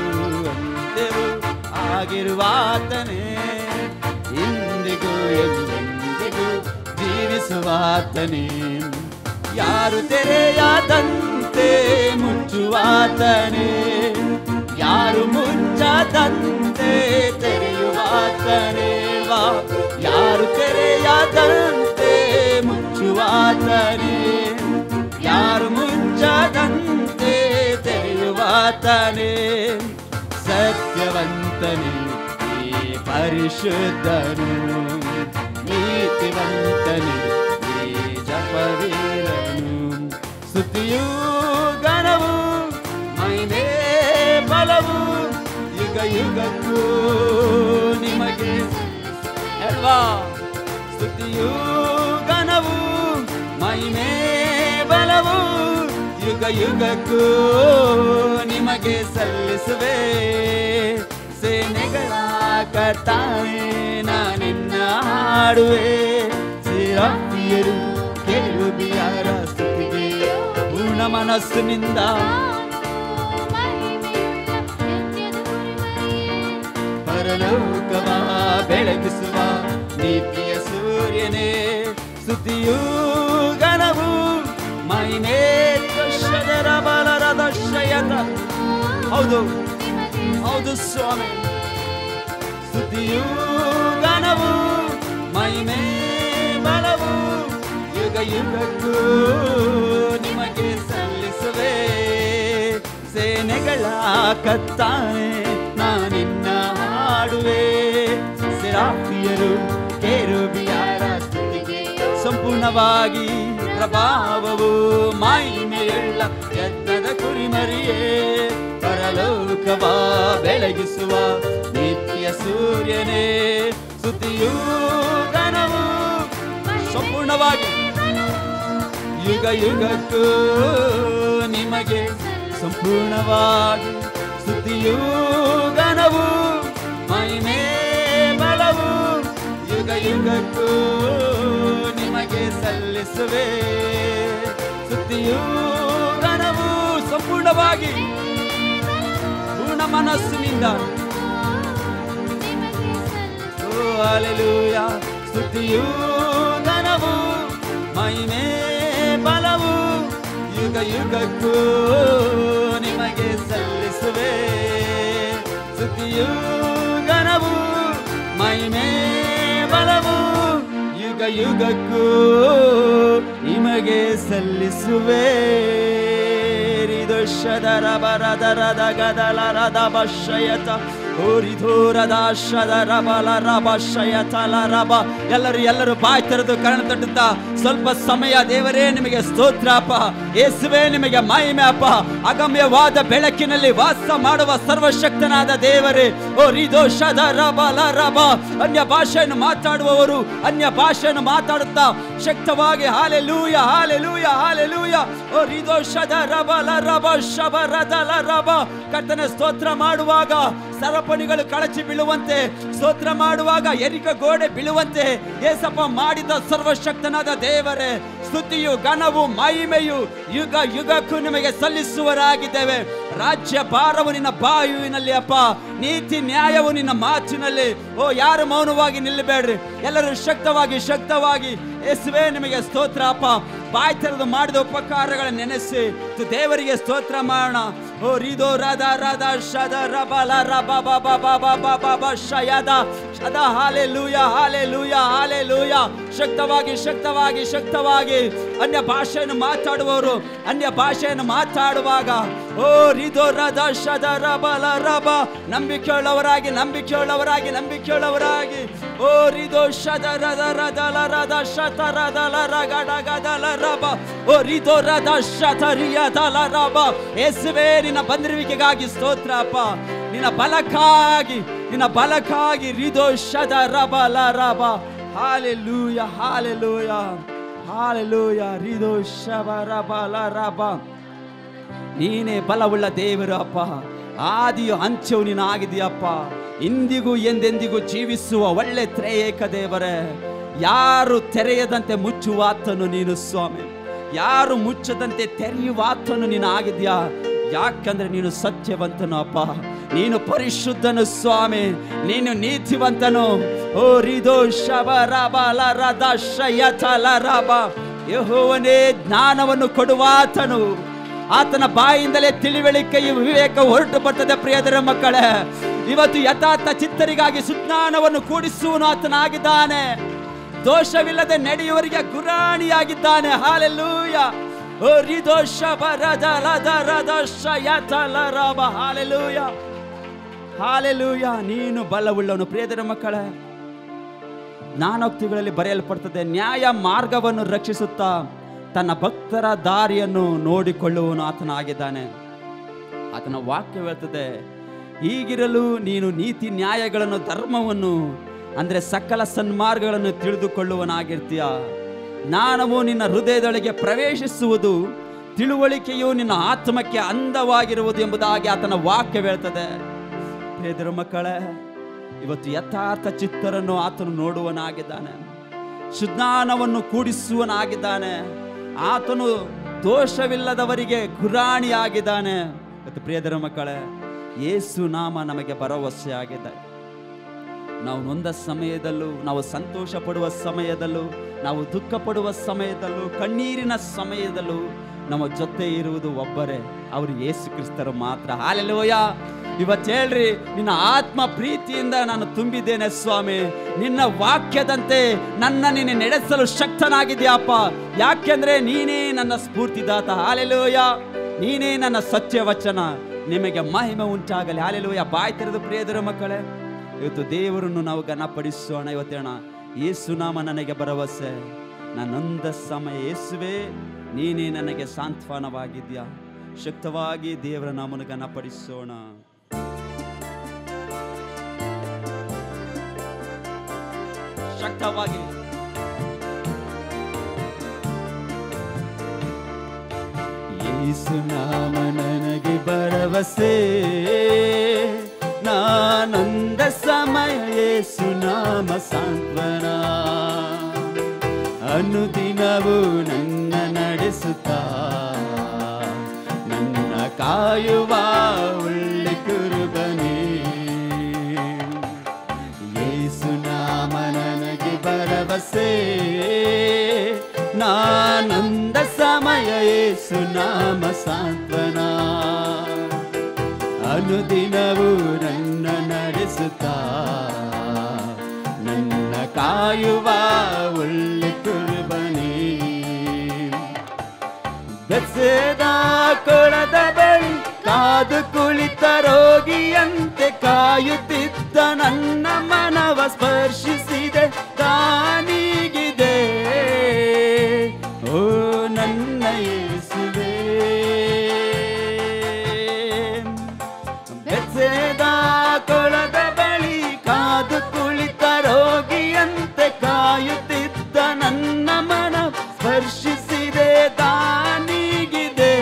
ಅಂತ್ಯವೂ ಆಗಿರುವಾತನೇ, ಇಂದಿಗೂ ಎಂದೆಂದಿಗೂ ಬೆಳಗಿಸುವಾತನೇ, ಯಾರು ತೆರೆಯದಂತೆ ಮುಚ್ಚುವಾತನೇ, ಯಾರು ಮುಚ್ಚದಂತೆ ತೆರೆಯುವಾತನೇ, ಯಾರು ತೆರೆಯದಂತೆ ಮುಚ್ಚುವಾತನೇ, ಯಾರು ಮುಚ್ಚದಂತೆ ತೆರೆಯುವಾತನೇ, ಸತ್ಯವಂತನೇ ಪರಿಶುದ್ಧನು, ನೀತಿವಂತನೇ ಜಪವೀರನು, ಸ್ತುತಿಯೂ ಘನವು ಮಹಿಮೆ ಬಲವು ಯುಗ ಯುಗಕ್ಕೂ ನಿಮಗೆ ಅಲ್ವಾ. ಸ್ತುತಿಯೂ ಘನವು ಮಹಿಮೆ ಬಲವು ಯುಗ ಯುಗಕ್ಕೂ ನಿಮಗೆ ಸಲ್ಲಿಸುವೆ. ಸೇನೆಗಳ ಕರ್ತಾನೇ ನಾನಿನ್ನ ಹಾಡುವೆ, ಸೇರಾಫಿಯರು ಕೆರೂಬಿಯರ ಸ್ತುತಿಗೆ ಪೂರ್ಣ ಮನಸ್ಸಿನಿಂದ ಪರಲೋಕವ ಬೆಳಗಿಸುವ ನೀತಿಯ ಸೂರ್ಯನೇ, ಸ್ತುತಿಯೂ ಘನವು ಮಹಿಮೆ ದಶದರ ಬಲರ ದಶಯತ. ಹೌದು ಹೌದು ಸ್ವಾಮಿ, ಸ್ತುತಿಯೂ ಘನವು ಮಹಿಮೆ ಬಲವು ಯುಗ ಯುಗಕ್ಕೂ ನಿಮಗೆ ಸಲ್ಲಿಸುವೆ. ಸೇನೆಗಳ ಕರ್ತಾನೇ ನಾನಿನ್ನ ಹಾಡುವೆ, ಸೆರಾಫಿಯರು ಕೆರೂಬಿಯರ ಸ್ತುತಿಗೆ ಸಂಪೂರ್ಣವಾಗಿ ಪ್ರಭಾವವು ಮಹಿಮೆಯುಳ್ಳ ಯಜ್ಞದ ಕುರಿಮರಿಯೇ, ಪರಲೋಕವ ಬೆಳಗಿಸುವ ನಿತ್ಯ ಸೂರ್ಯನೇ, ಸ್ತುತಿಯೂ ಘನವು ಸಂಪೂರ್ಣವಾಗಿ ಯುಗ ಯುಗಕ್ಕೂ ನಿಮಗೆ ಸಂಪೂರ್ಣವಾಗಿ ಸ್ತುತಿಯೂ ಘನವು ಮಹಿಮೆ ಬಲವು ಯುಗ ಯುಗಕ್ಕೂ ನಿಮಗೆ ಸಲ್ಲಿಸುವೆ. ಸ್ತುತಿಯೂ ಘನವು ಸಂಪೂರ್ಣವಾಗಿ ಪೂರ್ಣ ಮನಸ್ಸಿನಿಂದ. ಓ ಹಲ್ಲೆಲೂಯಾ. ಸ್ತುತಿಯೂ ಘನವು ಮಹಿಮೆ ಬಲವು ಯುಗ ಯುಗಕ್ಕೂ ನಿಮಗೆ ಸಲ್ಲಿಸುವೆ. ಸ್ತುತಿಯೂ ಘನವು ಮಹಿಮೆ ಬಲವು ಯುಗ ಯುಗಕ್ಕೂ ನಿಮಗೆ ಸಲ್ಲಿಸುವೆ. ರಿದೋಷದರ ಬರದರದ ಗದಲರದ ಬಶಯತ ಓರಿಧೋರದ ಶದರ ಬಲರ ಬಶಯತಲರಬ. ಎಲ್ಲರೂ ಬಾಯಿ ತೆರೆದು ಕರ್ಣ ತಟ್ಟುತ್ತಾ ಸ್ವಲ್ಪ ಸಮಯ ದೇವರೇ ನಿಮಗೆ ಸ್ತೋತ್ರ ಅಪ್ಪ, ಯೇಸುವೇ ನಿಮಗೆ ಮಹಿಮೆ ಅಪ್ಪ. ಅಗಮ್ಯವಾದ ಬೆಳಕಿನಲ್ಲಿ ವಾಸ ಮಾಡುವ ಸರ್ವಶಕ್ತನಾದ ದೇವರೇ, ಓ ರಿದೋಷದ ರಬಲ ರಬ. ಅನ್ಯ ಭಾಷೆಯನ್ನು ಮಾತಾಡುವವರು ಅನ್ಯ ಭಾಷೆಯನ್ನು ಮಾತಾಡುತ್ತಾ ಶಕ್ತವಾಗಿ ಹಾಲೆಲೂಯ ಹಾಲೆಲೂಯ ಹಾಲೆಲೂಯ. ಓ ರಿದೋಷದ ರಬಲ ರಬ ಶಬರದಲ ರಬ. ಕರ್ತನ ಸ್ತೋತ್ರ ಮಾಡುವಾಗ ಸರಪಣಿಗಳು ಕಳಚಿ ಬೀಳುವಂತೆ, ಸ್ತೋತ್ರ ಮಾಡುವಾಗ ಎರಿಕ ಗೋಡೆ ಬೀಳುವಂತೆ ಯೇಸಪ್ಪ ಮಾಡಿದ ಸರ್ವಶಕ್ತನಾದ ದೇವರೇ, ಸ್ತುತಿಯು ಘನವು ಮಹಿಮೆಯು ಯುಗ ಯುಗಕ್ಕೂ ನಿಮಗೆ ಸಲ್ಲಿಸುವರಾಗಿದ್ದೇವೆ. ರಾಜ್ಯ ಭಾರವು ನಿನ್ನ ಬಾಯುವಿನಲ್ಲಿ ಅಪ್ಪ, ನೀತಿ ನ್ಯಾಯವು ನಿನ್ನ ಮಾತಿನಲ್ಲಿ. ಓ ಯಾರು ಮೌನವಾಗಿ ನಿಲ್ಲಬೇಡ್ರಿ, ಎಲ್ಲರೂ ಶಕ್ತವಾಗಿ ಯೇಸುವೇ ನಿಮಗೆ ಸ್ತೋತ್ರ ಅಪ್ಪ. ಬಾಯಿ ತೆರೆದು ಮಾಡಿದ ಉಪಕಾರಗಳನ್ನು ನೆನೆಸಿ ದೇವರಿಗೆ ಸ್ತೋತ್ರ ಮಾಡೋಣ. ಓ ರಿದೋ ರದ ರದ ಶದ ರಬಲ ರಬ ಬಬ ಬಬ ಬಬ ಶಯದ ಶದ. Hallelujah hallelujah hallelujah. ಶಕ್ತವಾಗಿ ಅನ್ಯ ಭಾಷೆಯನ್ನು ಮಾತಾಡುವವರು ಅನ್ಯ ಭಾಷೆಯನ್ನು ಮಾತಾಡುವಾಗ ಓ ರಿದೋ ರದ ಶದ ರಬಲ ರಬ. ನಂಬಿಕೆಯುಳ್ಳವರಾಗಿ ಓ ರಿದೋ ಶದ ರದ ರದಲ ರದ ಶತ ರದಲ ರಗಡ ಗದಲ ರಬ. ಓ ರಿದೋ ರದ ಶತರಿಯದಲ ರಬ. ಯೇಸುವೇ ನಿನ್ನ ಬಂದಿರುವಿಕೆಗಾಗಿ ಸ್ತೋತ್ರ ಅಪ್ಪ, ನಿನ್ನ ಬಲಕ್ಕಾಗಿ ರಿದೋ ಶದ ರಬಲ ರಬ. Hallelujah hallelujah hallelujah. ರಿದೋ ಶಬ ರಬಲ ರಬ. ನೀನೇ ಬಲವುಳ್ಳ ದೇವರು ಅಪ್ಪ, ಆದಿಯು ಅಂತ್ಯವು ನೀನು ಆಗಿದೆಯಪ್ಪ. ಇಂದಿಗೂ ಎಂದೆಂದಿಗೂ ಜೀವಿಸುವ ಒಳ್ಳೆ ತ್ರೇಯೇಕ ದೇವರೇ, ಯಾರು ತೆರೆಯದಂತೆ ಮುಚ್ಚುವಾತನು ನೀನು ಸ್ವಾಮಿ, ಯಾರು ಮುಚ್ಚದಂತೆ ತೆರೆಯುವಾತನು ನೀನು ಆಗಿದ್ಯಾ. ಯಾಕಂದ್ರೆ ನೀನು ಸತ್ಯವಂತನು ಅಪ್ಪ, ನೀನು ಪರಿಶುದ್ಧನು ಸ್ವಾಮಿ, ನೀನು ನೀತಿವಂತನು. ಓ ರಿದೋ ಶಬರಬಲರದ ಶಯತಲರಬ. ಯೆಹೋವನೇ ಜ್ಞಾನವನ್ನು ಕೊಡುವಾತನು, ಆತನ ಬಾಯಿಂದಲೇ ತಿಳಿವಳಿಕೆಯು ವಿವೇಕ ಹೊರಟು ಬರ್ತದೆ. ಪ್ರಿಯದರ ಮಕ್ಕಳೇ, ಇವತ್ತು ಯಥಾರ್ಥ ಚಿತ್ತರಿಗಾಗಿ ಸುಜ್ಞಾನವನ್ನು ಕೂಡಿಸುವನು ಆತನಾಗಿದ್ದಾನೆ. ದೋಷವಿಲ್ಲದೆ ನಡೆಯುವವರಿಗೆ ಗುರಾಣಿಯಾಗಿದ್ದಾನೆ. ಹಾಲೆಲೂಯ. ಓ ರಿದೋಷ ಬರದಲದರದ ಶಯತಲರಬ. Hallelujah, hallelujah. ನೀನು ಬಲವುಳ್ಳವನು. ಪ್ರಿಯದರ ಮಕ್ಕಳೇ, ಜ್ಞಾನೋಕ್ತಿಗಳಲ್ಲಿ ಬರೆಯಲ್ಪಡ್ತದೆ, ನ್ಯಾಯ ಮಾರ್ಗವನ್ನು ರಕ್ಷಿಸುತ್ತಾ ತನ್ನ ಭಕ್ತರ ದಾರಿಯನ್ನು ನೋಡಿಕೊಳ್ಳುವನು ಆತನಾಗಿದ್ದಾನೆ. ಆತನ ವಾಕ್ಯ ಹೇಳ್ತದೆ, ಹೀಗಿರಲು ನೀನು ನೀತಿ ನ್ಯಾಯಗಳನ್ನು, ಧರ್ಮವನ್ನು ಅಂದರೆ ಸಕಲ ಸನ್ಮಾರ್ಗಗಳನ್ನು ತಿಳಿದುಕೊಳ್ಳುವನಾಗಿರ್ತೀಯ. ಜ್ಞಾನವು ನಿನ್ನ ಹೃದಯದೊಳಗೆ ಪ್ರವೇಶಿಸುವುದು, ತಿಳುವಳಿಕೆಯು ನಿನ್ನ ಆತ್ಮಕ್ಕೆ ಅಂದವಾಗಿರುವುದು ಎಂಬುದಾಗಿ ಆತನ ವಾಕ್ಯ ಹೇಳ್ತದೆ. ಪ್ರಿಯರ ಮಕ್ಕಳೇ, ಇವತ್ತು ಯಥಾರ್ಥ ಚಿತ್ತರನ್ನು ಆತನು ನೋಡುವನಾಗಿದ್ದಾನೆ, ಸುಜ್ಞಾನವನ್ನು ಕೂಡಿಸುವನಾಗಿದ್ದಾನೆ. ಆತನು ದೋಷವಿಲ್ಲದವರಿಗೆ ಗುರಾಣಿಯಾಗಿದ್ದಾನೆ. ಇವತ್ತು ಪ್ರಿಯದರ ಮಕ್ಕಳೇ, ಯೇಸು ನಾಮ ನಮಗೆ ಭರವಸೆ ಆಗಿದೆ. ನಾವು ನೊಂದ ಸಮಯದಲ್ಲೂ, ನಾವು ಸಂತೋಷ ಪಡುವ ಸಮಯದಲ್ಲೂ, ನಾವು ದುಃಖ ಪಡುವ ಸಮಯದಲ್ಲೂ, ಕಣ್ಣೀರಿನ ಸಮಯದಲ್ಲೂ ನಮ್ಮ ಜೊತೆ ಇರುವುದು ಒಬ್ಬರೇ, ಅವರು ಯೇಸು ಕ್ರಿಸ್ತರು ಮಾತ್ರ. ಹಾಲೆಲೂಯ. ಇವತ್ತು ಹೇಳ್ರಿ, ನಿನ್ನ ಆತ್ಮ ಪ್ರೀತಿಯಿಂದ ನಾನು ತುಂಬಿದ್ದೇನೆ ಸ್ವಾಮಿ, ನಿನ್ನ ವಾಕ್ಯದಂತೆ ನನ್ನ ನೀನು ನಡೆಸಲು ಶಕ್ತನಾಗಿದ್ಯಾಪ್ಪ. ಯಾಕೆಂದ್ರೆ ನೀನೇ ನನ್ನ ಸ್ಫೂರ್ತಿದಾತ. ಹಾಲೆಲೂಯ. ನೀನೇ ನನ್ನ ಸತ್ಯ ವಚನ. ನಿಮಗೆ ಮಹಿಮೆ ಉಂಟಾಗಲಿ. ಹಾಲೆಲೂಯ. ಬಾಯಿ ತೆರೆದು ಪ್ರಿಯದರ ಮಕ್ಕಳೇ, ಇವತ್ತು ದೇವರನ್ನು ನಾವು ಘನಪಡಿಸೋಣ. ಇವತ್ತೇಣ ಯೇಸು ನಾಮ ನನಗೆ ಭರವಸೆ. ನನ್ನೊಂದ ಸಮಯ ಯೇಸುವೆ, ನೀನೇ ನನಗೆ ಸಾಂತ್ವನವಾಗಿದ್ಯಾ. ಶಕ್ತವಾಗಿ ದೇವರ ನಾಮನ ಘನಪಡಿಸೋಣ. ಶಕ್ತವಾಗಿ ಯೇಸು ನಾಮ ನನಗೆ ಭರವಸೆ. ನಾನೊಂದ ಸಮಯ ಯೇಸು ನಾಮ ಸಾಂತ್ವನ. ಅನುದಿನವೂ ನನ್ನ ನಡೆಸುತ್ತಾ ನನ್ನ ಕಾಯುವ ಒಳ್ಳೆ ಕುರುಬನೇ. ಯೇಸು ನಾಮ ನನಗೆ ಭರವಸೆ. ನಾನೊಂದ ಸಮಯ ಯೇಸು ನಾಮ ಸಾಂತ್ವನ. ಅನುದಿನವೂ ನನ್ನ ನಡೆಸುತ್ತಾ ನನ್ನ ಕಾಯುವ ಒಳ್ಳೆ ಕುರುಬನೇ. ಬೆತ್ಸೆದ ಕೊಳದ ಬಳಿ ಕಾದು ಕುಳಿತ ರೋಗಿಯಂತೆ ಕಾಯುತ್ತಿದ್ದ ನನ್ನ ಮನವ ಸ್ಪರ್ಶಿಸಿದೆ, ತಾನೀಗಿದೆ. ಓ ನನ್ನ ಯೇಸುವೇ. ಬೆತ್ಸೆದ ಕೊಳದ ಬಳಿ ಕಾದು ಕುಳಿತ ರೋಗಿಯಂತೆ ಕಾಯುತ್ತಿದ್ದ ನನ್ನ ಮನ ಸ್ಪರ್ಶಿಸಿದೆ, ತಾನೀಗಿದೆ.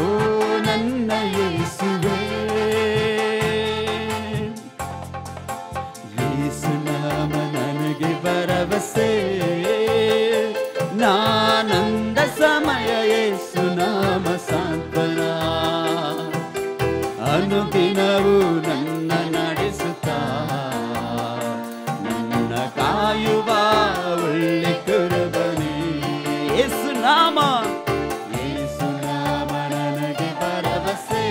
ಓ ನನ್ನ ಯೇಸುವೇ. ಯೇಸು ನಾಮ ನನಗೆ ಭರವಸೆ. ನಾನಂದ ಸಮಯ ಯೇಸು ನಾಮ ಸಾಂತ್ವನ. ಅನುದಿನವೂ ನನ್ನ ನಡೆಸುತ್ತಾ ನನ್ನ ಕಾಯುವ ಒಳ್ಳೆ ಕುರುಬನೇ. ಯೇಸು ನಾಮ, ಯೇಸು ನಾಮ ನನಗೆ ಭರವಸೆ.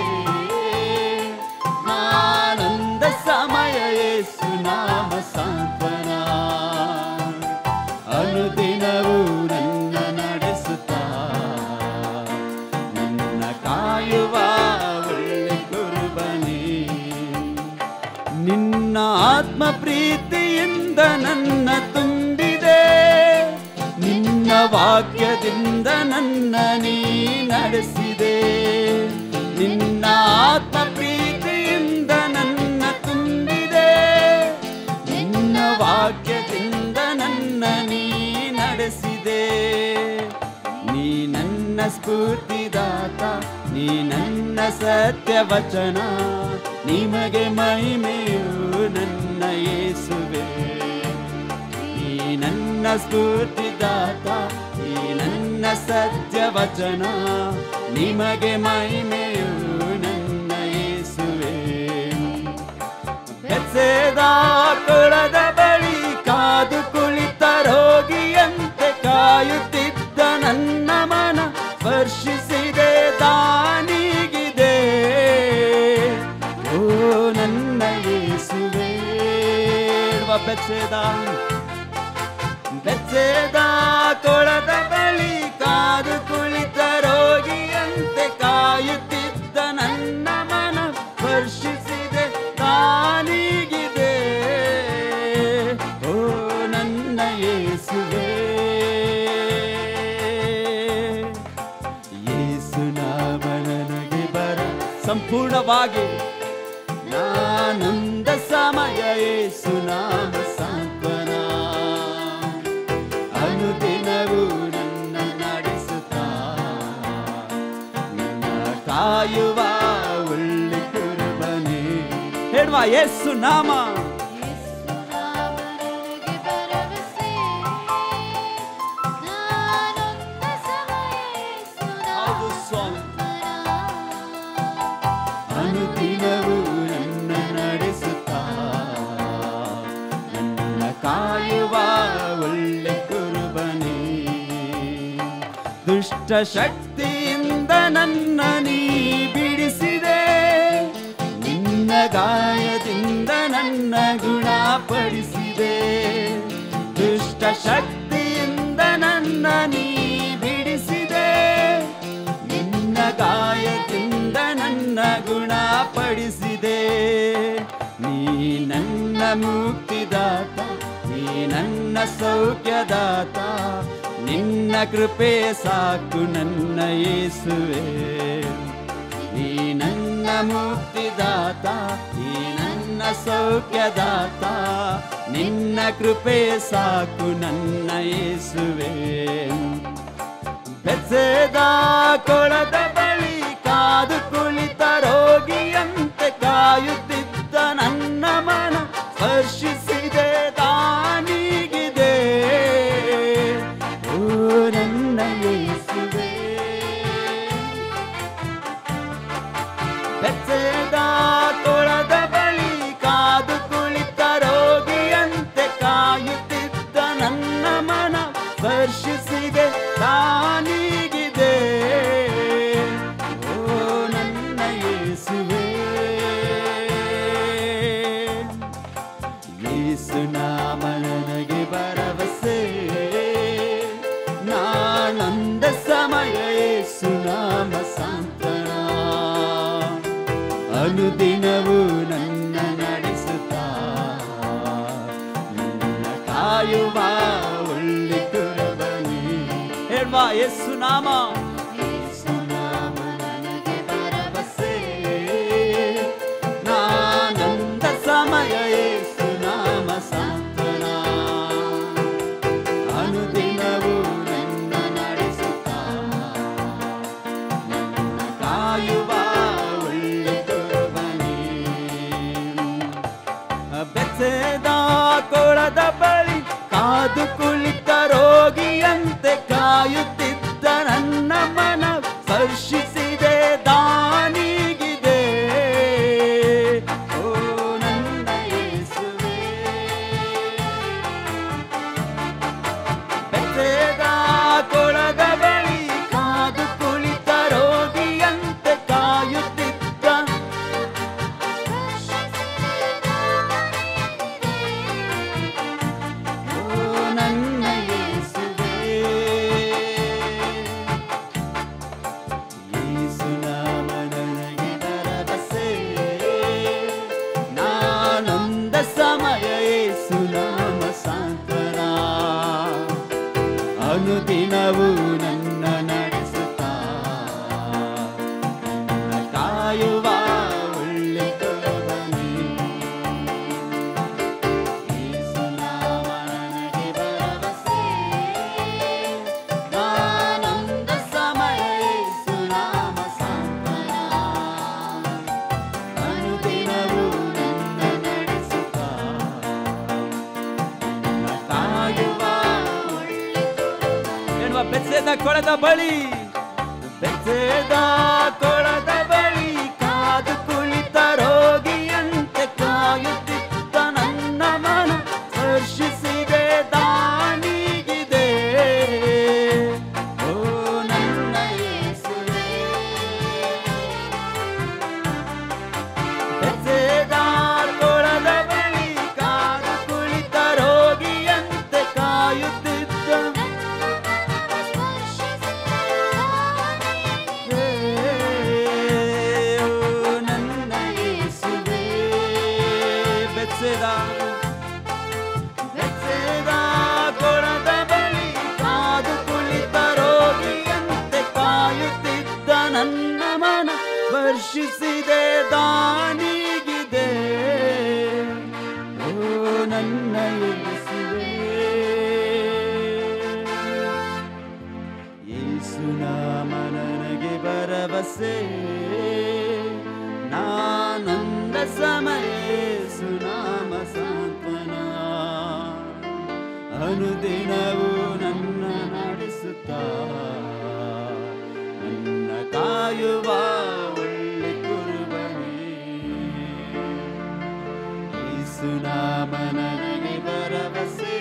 ನಾನಂದ ಸಮಯ ಯೇಸು ನಾಮ ಸಾಂತ್ವನ. ಅನುದಿನವೂ ನನ್ನ ನಡೆಸುತ್ತಾ ನನ್ನ ಕಾಯುವ ಒಳ್ಳೆ ಕುರುಬನೇ. ನಿನ್ನ ಆತ್ಮ ಪ್ರೀತಿಯಿಂದ ನನ್ನ ತುಂಬಿದೆ, ನಿನ್ನ ವಾಕ್ಯದಿಂದ ನನ್ನ ನೀ ನಡೆಸಿದೆ. ನಿನ್ನ ಆತ್ಮ ಪ್ರೀತಿಯಿಂದ ನನ್ನ ತುಂಬಿದೆ, ನಿನ್ನ ವಾಕ್ಯದಿಂದ ನನ್ನ ನೀ ನಡೆಸಿದೆ. ನೀ ನನ್ನ ಸ್ಫೂರ್ತಿದಾತ, ನೀ ನನ್ನ ಸತ್ಯ ವಚನ. ನಿಮಗೆ ಮಹಿಮೆಯು ನನ್ನ ಯೇಸುವೆ. ನೀ ನನ್ನ ಸ್ಫೂರ್ತಿದಾತ, ನೀ ನನ್ನ ಸತ್ಯ ವಚನ. ನಿಮಗೆ ಮಹಿಮೆಯು ನನ್ನ ಯೇಸುವೆ. ಬೆಚ್ಚದ ಕೊಳದ ಬಳಿ ಕಾದು ಕುಳಿತ ರೋಗಿಯಂತೆ ಕಾಯುತ್ತಿದ್ದ ನನ್ನ ಮನ ಸ್ಪರ್ಶಿಸಿದೆ ತಾನೀಗಿದೆ. ಓ ನನ್ನ ಯೇಸುವೇ, ಯೇಸು ನಾಮ ನನಗೆ ಬರ ಸಂಪೂರ್ಣವಾಗಿ ನಾನೊಂದ ಸಮಯ. ಯೇಸು ನಾಮ ಸಾಂತ್ವನ ಅನುದಿನವೂ ನನ್ನ ನಡೆಸುತ್ತಾ ನನ್ನ ಕಾಯುವ ಒಳ್ಳೆ ಕುರುಬನೇ. ಹೇಳುವ ಯೇಸು ನಾಮ. ಹೌದು ಸ್ವಾಮಿ, ಅನುದಿನವೂ ನನ್ನ ನಡೆಸುತ್ತಾ ನನ್ನ ಕಾಯುವ ಒಳ್ಳೆ ಕುರುಬನೇ. ದುಷ್ಟ ಶಕ್ತಿಯಿಂದ ನನ್ನ ನೀ ಬಿಡಿಸಿದೆ, ನಿನ್ನ ಗಾಯದಿಂದ ನನ್ನ ಗುಣಪಡಿಸಿದೆ. ದುಷ್ಟ ಶಕ್ತಿಯಿಂದ ನನ್ನ ನೀ ಬಿಡಿಸಿದೆ, ನಿನ್ನ ಗಾಯದಿಂದ ನನ್ನ ಗುಣಪಡಿಸಿದೆ. ನೀ ನನ್ನ ಮುಕ್ತಿದಾತ, ನೀ ನನ್ನ ಸೌಖ್ಯದಾತ, ನಿನ್ನ ಕೃಪೆ ಸಾಕು ನನ್ನ ಯೇಸುವೆ. ನೀ ನನ್ನ ಮುಕ್ತಿದಾತ, ನೀ ನನ್ನ ಸೌಖ್ಯದಾತ, ನಿನ್ನ ಕೃಪೆ ಸಾಕು ನನ್ನ ಯೇಸುವೆ. ಬೆಚ್ಚದ ಕೊಳದ ಬಳಿ ಕಾದು ಕುಳಿತ ರೋಗಿಯಂತೆ ಕಾಯುತ್ತಿದ್ದ ನನ್ನ ಮನ ಸ್ಪರ್ಶಿಸಿದೆ ತಾನೀಗಿದೆ. ಓ ನನ್ನ ಯೇಸುವೇ, ಬೆಚ್ಚದ ಕೊಳದ ಬಳಿ ಕಾದು ಕುಳಿತ ರೋಗಿಯಂತೆ ಕಾಯುತ್ತಿದ್ದ ನನ್ನ ಮನ ಸ್ಪರ್ಶಿಸಿದೆ ತಾನೀಗಿದೆ. ಓ ನನ್ನ ಯೇಸುವೇ, ಯೇಸು ನಾಮ ನನಗೆ ಭರವಸೆ, ನಾನೊಂದ ಸಮಯ. ಯೇಸು ನಾಮ ಸಾಂತ್ವನ ಅನುದಿನವೂ ನನ್ನ ನಡೆಸುತ್ತಾ ನನ್ನ ಕಾಯುವ ಒಳ್ಳೆ ಕುರುಬನೇ. ಹೇಳುವ ಯೇಸು ನಾಮ. ಯೇಸು ನಾಮ ನನಗೆ ಭರವಸೆ, ನಾನೊಂದ ಸಮಯ. ಯೇಸು ನಾಮ ಸಾಂತ್ವನ ಅನುದಿನವೂ ನನ್ನ ನಡೆಸುತ್ತಾ ನನ್ನ ಕಾಯುವ ಒಳ್ಳೆ ಕುರುಬನೇ. ಬೆಚ್ಚದ ಕೊಳದ ಬಳಿ ಕಾದು ಕುಳಿತ ರೋಗಿಯಂತೆ ಕಾಯುತ್ತಿದ್ದ ನನ್ನ ಮನ ಸ್ಪರ್ಶಿಸಿದೆ ದಾನಿಗಿದೆ. ಓ ನನ್ನ ಯೇಸುವೇ, ಬೆಚ್ಚದ ಕೊಳದ ಬಳಿ ಕಾದು ಕುಳಿತ ರೋಗಿಯಂತೆ ಕಾಯುತ್ತಿದ್ದ ನನ್ನ ಯೇಸುವೇ. ಯೇಸು ನಾಮ ನನಗೆ ಭರವಸೆ, ನಾನೊಂದ ಸಮಯ. ಯೇಸು ನಾಮ ಸಾಂತ್ವನ ಅನುದಿನವೂ ನನ್ನ ನಡೆಸುತ್ತಾ ನನ್ನ ಕಾಯುವ ಒಳ್ಳೆ ಕುರುಬನೇ. ಯೇಸು ನಾಮ ನನಗೆ ಭರವಸೆ, ನಾನೊಂದ ಸಮಯ. ಯೇಸು ನಾಮ ಸಾಂತ್ವನ ಅನುದಿನವೂ ನನ್ನ ನಡೆಸುತ್ತಾ ನನ್ನ ಕಾಯುವ ಒಳ್ಳೆ. ಹೇಳುವ ಬೆಚ್ಚದ ಕೊಳದ ಬಳಿ, ಬೆಚ್ಚದ ಕೊಳದ ಬಳಿ ಕಾದು ಕುಳಿತ ರೋಗಿಯಂತೆ ಕಾಯುತ್ತಿದ್ದ ನನ್ನ ಮನ ಸ್ಪರ್ಶಿಸಿದೆ ದಾನಿಗಿದೆ. ಓ ನನ್ನ ಯೇಸುವೇ, ಬೆಚ್ಚದ ಕೊಳದ ಬಳಿ ಕಾದು ಕುಳಿತ ಸ್ಪರ್ಶಿಸಿದೆ ದಾನಿಗಿದೆ. ಓ ನನ್ನ ಯೇಸುವೇ, ಯೇಸು ನಾಮ ನನಗೆ ಭರವಸೆ, ನಾನಂದ ಸಮಯ ಯೇಸು ನಾಮ ಸಾಂತ್ವನ, ಅನುದಿನವೂ ನನ್ನ ನಡೆಸುತ್ತಾ ನನ್ನ ಕಾಯುವ ಒಳ್ಳೆ ಕುರುಬನೇ. ಯೇಸು ನಾಮ ನನಗೆ ಭರವಸೆ,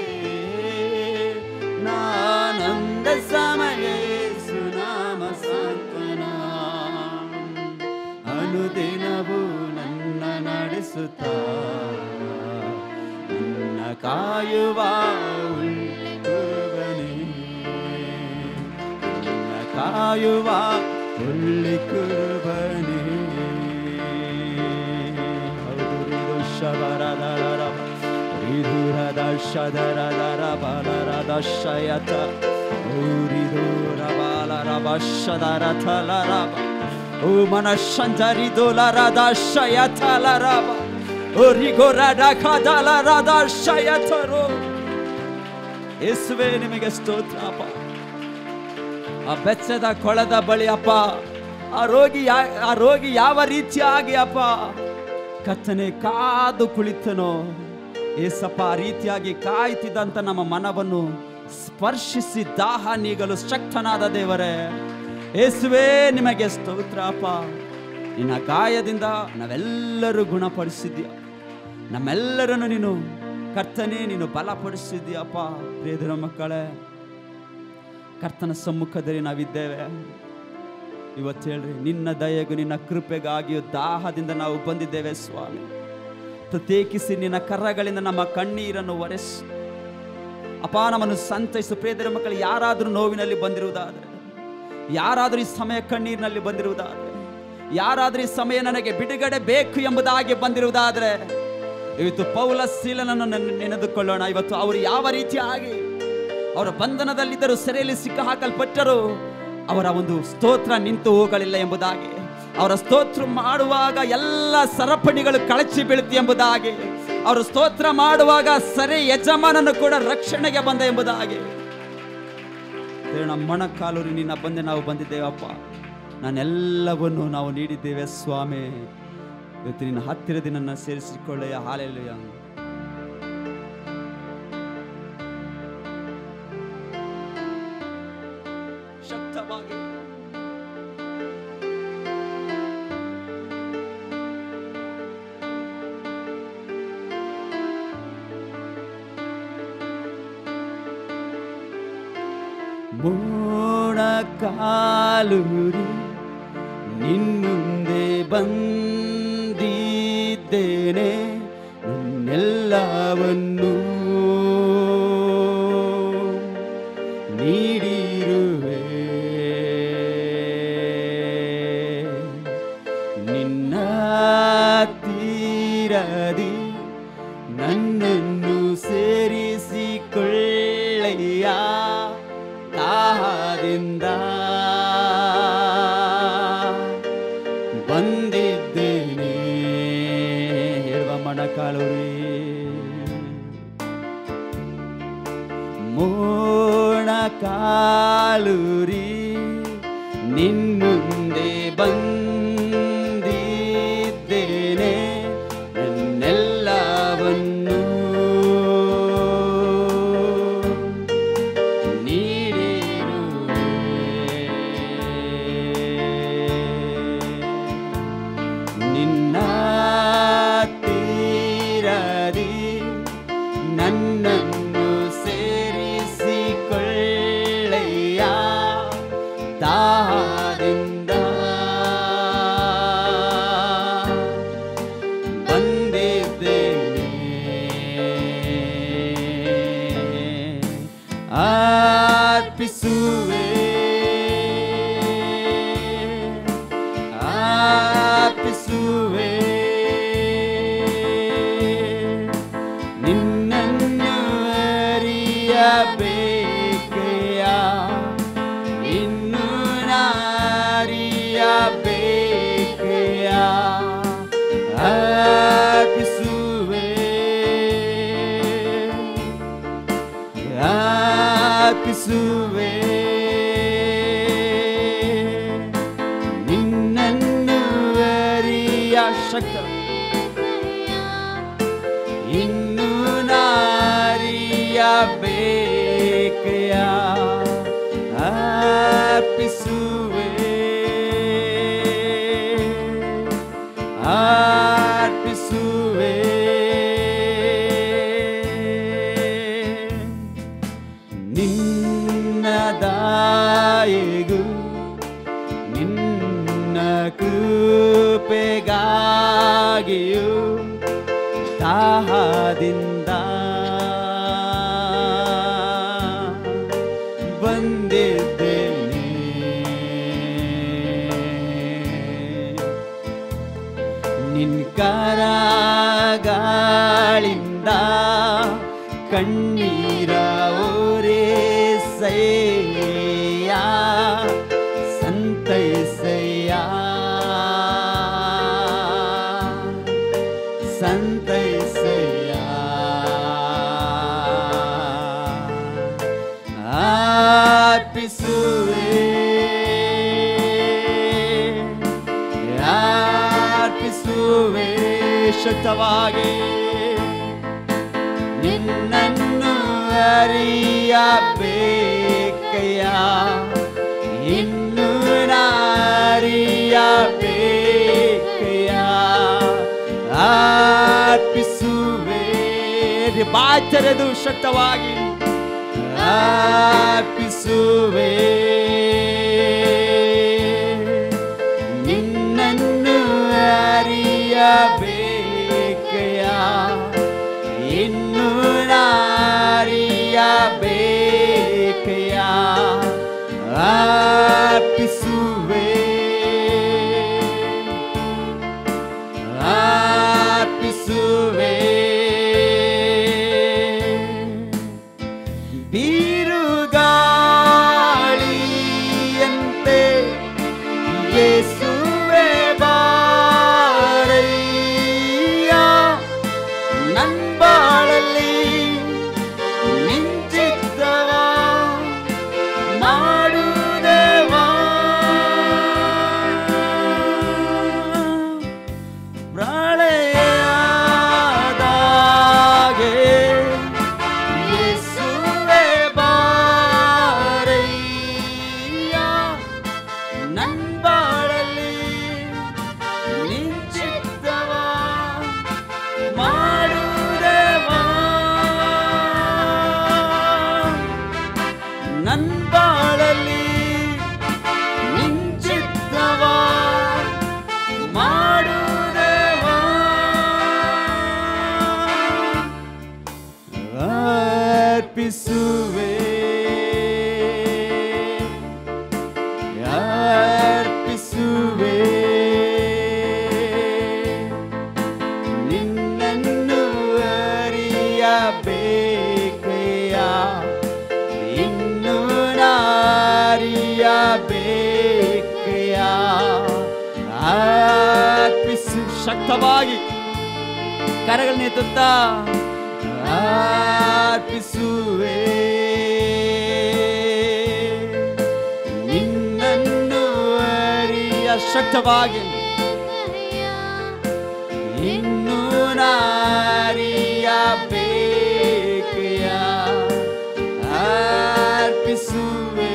ನಾನಂದ ಸಮಯ ಯೇಸು ನಾಮ ಸಾಂತ್ವನ, ಅನುದಿನವೂ ನನ್ನ ನಡೆಸುತ್ತಾ ನನ್ನ ಕಾಯುವ ಒಳ್ಳೆ ಕುರುಬನೇ, ನನ್ನ ಕಾಯುವ ಒಳ್ಳೆ ಕುರುಬನೇ. ಶಬರದರ ರಿಧುರದ ಶದರದರ ಬಲರದ ಶಯತ ಊರಿದೂರ ಬಾಲರ ಬಶದರ ಥಲರಬ ಓ ಮನಶಂಜರಿದುಲರದ ಶಯಥಲರಬ ಓರಿಗೋರದ ಖದಲರದ ಶಯಥರು. ಯೇಸುವೇ ನಿಮಗೆ ಸ್ತೋತ್ರ ಅಪ್ಪ. ಆ ಬೆಚ್ಚದ ಕೊಳದ ಬಳಿ ಅಪ್ಪ, ಆ ರೋಗಿ ಯಾವ ರೀತಿಯಾಗಿ ಅಪ್ಪ ಕರ್ತನೆ ಕಾದು ಕುಳಿತನೋ ಏಸಪ್ಪ, ಆ ರೀತಿಯಾಗಿ ಕಾಯ್ತಿದ್ದಂತ ನಮ್ಮ ಮನವನ್ನು ಸ್ಪರ್ಶಿಸಿ ದಾಹ ನೀಗಲು ಶಕ್ತನಾದ ದೇವರೇ, ಯೇಸುವೇ ನಿಮಗೆ ಸ್ತೋತ್ರ ಅಪ್ಪ. ನಿನ್ನ ಗಾಯದಿಂದ ನಾವೆಲ್ಲರೂ ಗುಣಪಡಿಸಿದ್ಯಾ, ನಮ್ಮೆಲ್ಲರನ್ನು ನೀನು ಕರ್ತನೆ ನೀನು ಬಲಪಡಿಸಿದ್ಯಪ್ಪ. ಪ್ರಿಯರ ಮಕ್ಕಳೇ, ಕರ್ತನ ಸಮ್ಮುಖದಲ್ಲಿ ನಾವಿದ್ದೇವೆ ಇವತ್ತು. ಹೇಳ್ರಿ, ನಿನ್ನ ದಯೆಗೂ ನಿನ್ನ ಕೃಪೆಗಾಗಿಯೂ ದಾಹದಿಂದ ನಾವು ಬಂದಿದ್ದೇವೆ ಸ್ವಾಮಿ. ಪ್ರತ್ಯೇಕಿಸಿ ನಿನ್ನ ಕರಗಳಿಂದ ನಮ್ಮ ಕಣ್ಣೀರನ್ನು ಒರೆಸಿ ಅಪ್ಪ ನಮ್ಮನ್ನು ಸಂತೈಸು. ಪ್ರಿಯರ ಮಕ್ಕಳು, ಯಾರಾದರೂ ನೋವಿನಲ್ಲಿ ಬಂದಿರುವುದಾದರೆ, ಯಾರಾದರೂ ಈ ಸಮಯ ಕಣ್ಣೀರಿನಲ್ಲಿ ಬಂದಿರುವುದಾದರೆ, ಯಾರಾದರೂ ಈ ಸಮಯ ನನಗೆ ಬಿಡುಗಡೆ ಬೇಕು ಎಂಬುದಾಗಿ ಬಂದಿರುವುದಾದರೆ, ಇವತ್ತು ಪೌಲ ಸೀಲನನ್ನು ನೆನೆದುಕೊಳ್ಳೋಣ. ಇವತ್ತು ಅವರು ಯಾವ ರೀತಿಯಾಗಿ ಅವರ ಬಂಧನದಲ್ಲಿದ್ದರು, ಸೆರೆಯಲ್ಲಿ ಸಿಕ್ಕ ಹಾಕಲ್ಪಟ್ಟರು, ಅವರ ಒಂದು ಸ್ತೋತ್ರ ನಿಂತು ಹೋಗಲಿಲ್ಲ ಎಂಬುದಾಗಿ, ಅವರ ಸ್ತೋತ್ರ ಮಾಡುವಾಗ ಎಲ್ಲ ಸರಪಣಿಗಳು ಕಳಚಿ ಬೀಳುತ್ತೆ ಎಂಬುದಾಗಿ, ಅವರು ಸ್ತೋತ್ರ ಮಾಡುವಾಗ ಸರಿ ಯಜಮಾನನು ಕೂಡ ರಕ್ಷಣೆಗೆ ಬಂದ ಎಂಬುದಾಗಿ. ನಮ್ಮ ಮೊಣಕಾಲೂರಿ ನಿನ್ನ ಬಂದೆ ನಾವು ಬಂದಿದ್ದೇವಪ್ಪ, ನಾನೆಲ್ಲವನ್ನು ನಾವು ನೀಡಿದ್ದೇವೆ ಸ್ವಾಮಿ. ಇವತ್ತು ನಿನ್ನ ಹತ್ತಿರದಿ ನನ್ನ ಸೇರಿಸಿಕೊಳ್ಳೆಯ. ಹಾಲೆಲೂಯ. ಶಕ್ತವಾಗಿ ಮೊಣಕಾಲೂರಿ ನಿನ್ನುಂದೆ ಬಂದಿದ್ದೇನೆ, ನನ್ನೆಲ್ಲವನ್ನು ನೀಡಿರುವೆ, ನಿನ್ನ ತೀರದಿ ನನ್ನನ್ನು ಸೇರಿಸಿಕೊಳ್ಳಯ್ಯ. ದಾಹದಿಂದ ಬಂದಿದ್ದೇನೆ, ಹೇಳುವ ಮೊಣಕಾಲೂರಿ. ಮೊಣಕಾಲೂರಿ ನಿನ್ನುಂದೆ ಬಂದಿದ್ದೇನೆ, ನನ್ನೆಲ್ಲವನ್ನು ನೀಡಿರುವೆ, ನಿನ್ನ ತೀರದಿ ನನ್ನನ್ನು ಸೇರಿಸಿಕೊಳ್ಳಯ್ಯ. ದಾಹದಿಂದ ಅರ್ಪಿಸುವೆ ನಿನ್ನನ್ನು ಅರಿಯ ಶಕ್ತ ಇನ್ನು ನಾರಿಯಬೇಕೆಯ ಅರ್ಪಿಸುವೆ ಅರ್ಪಿಸುವೆ ನಿನ್ನ ದಯೆಗೂ ನಿನ್ನ ಕೃಪೆಗಾಗಿಯೂ ದಾಹದಿಂದ ಬಂದಿದ್ದೇನೆ ನಿನ್ನ ಕರಗಳಿಂದ ಕಣ್ಣೀರ ಓರೆಸಯ್ಯ ಸಂತೈಸಯ್ಯ ಸಂತೈಸಯ್ಯ ಅರ್ಪಿಸುವೆ ಅರ್ಪಿಸುವೆ ಶಕ್ತವಾಗಿ ನಿನ್ನನ್ನು ಅರಿಯಬೇಕೆಯ ಇನ್ನು ಅರಿಯಬೇಕೆಯ ಅರ್ಪಿಸುವೆ ಬಾಚರೆದು ಶಕ್ತವಾಗಿ ಅರ್ಪಿಸುವೆ ನಿನ್ನನ್ನು ಅರಿಯಬೇಕೆಯ ಇನ್ನು ಅರಿಯಬೇಕೆಯ ಅರ್ಪಿಸುವೆ ಅರ್ಪಿಸುವೆ ಬಿರುಗಾಳಿಯಂತೆ ಯೇಸುವೆ ಬಾರಯ್ಯ ನನ್ನ ಬಾಳಲ್ಲಿ ನಿಂಚಿದ್ದವ ಮಾಡುದೇವಾ ಪ್ರಳಯದಾಗೆ ಯೇಸುವೆ ಬಾರಯ್ಯ ನನ್ನ ಬಾಳಲ್ಲಿ ನಿಂಚಿದ್ದವ ಮಾಡುದೇವಾ ನನ್ನ ಬಾಳಲ್ಲಿ ನಿಂಚಿದ್ದವ ಮಾಡುದೇವಾ ಅರ್ಪಿಸುವೆ ಅರ್ಪಿಸುವೆ ನಿನ್ನನ್ನು ಅರಿಯಬೇಕೆಯ ಇನ್ನು ನಾರಿಯಬೇಕೆಯ ಅರ್ಪಿಸು ಶಕ್ತವಾಗಿ ಕರಗಳನ್ನೆತ್ತುತ್ತಾ ಅರ್ಪಿಸುವೆ ನಿನ್ನನ್ನು ಅರಿಯ ಶಕ್ತವಾಗಿ ಇನ್ನು ನಾರಿಯಬೇಕೆಯ ಅರ್ಪಿಸುವೆ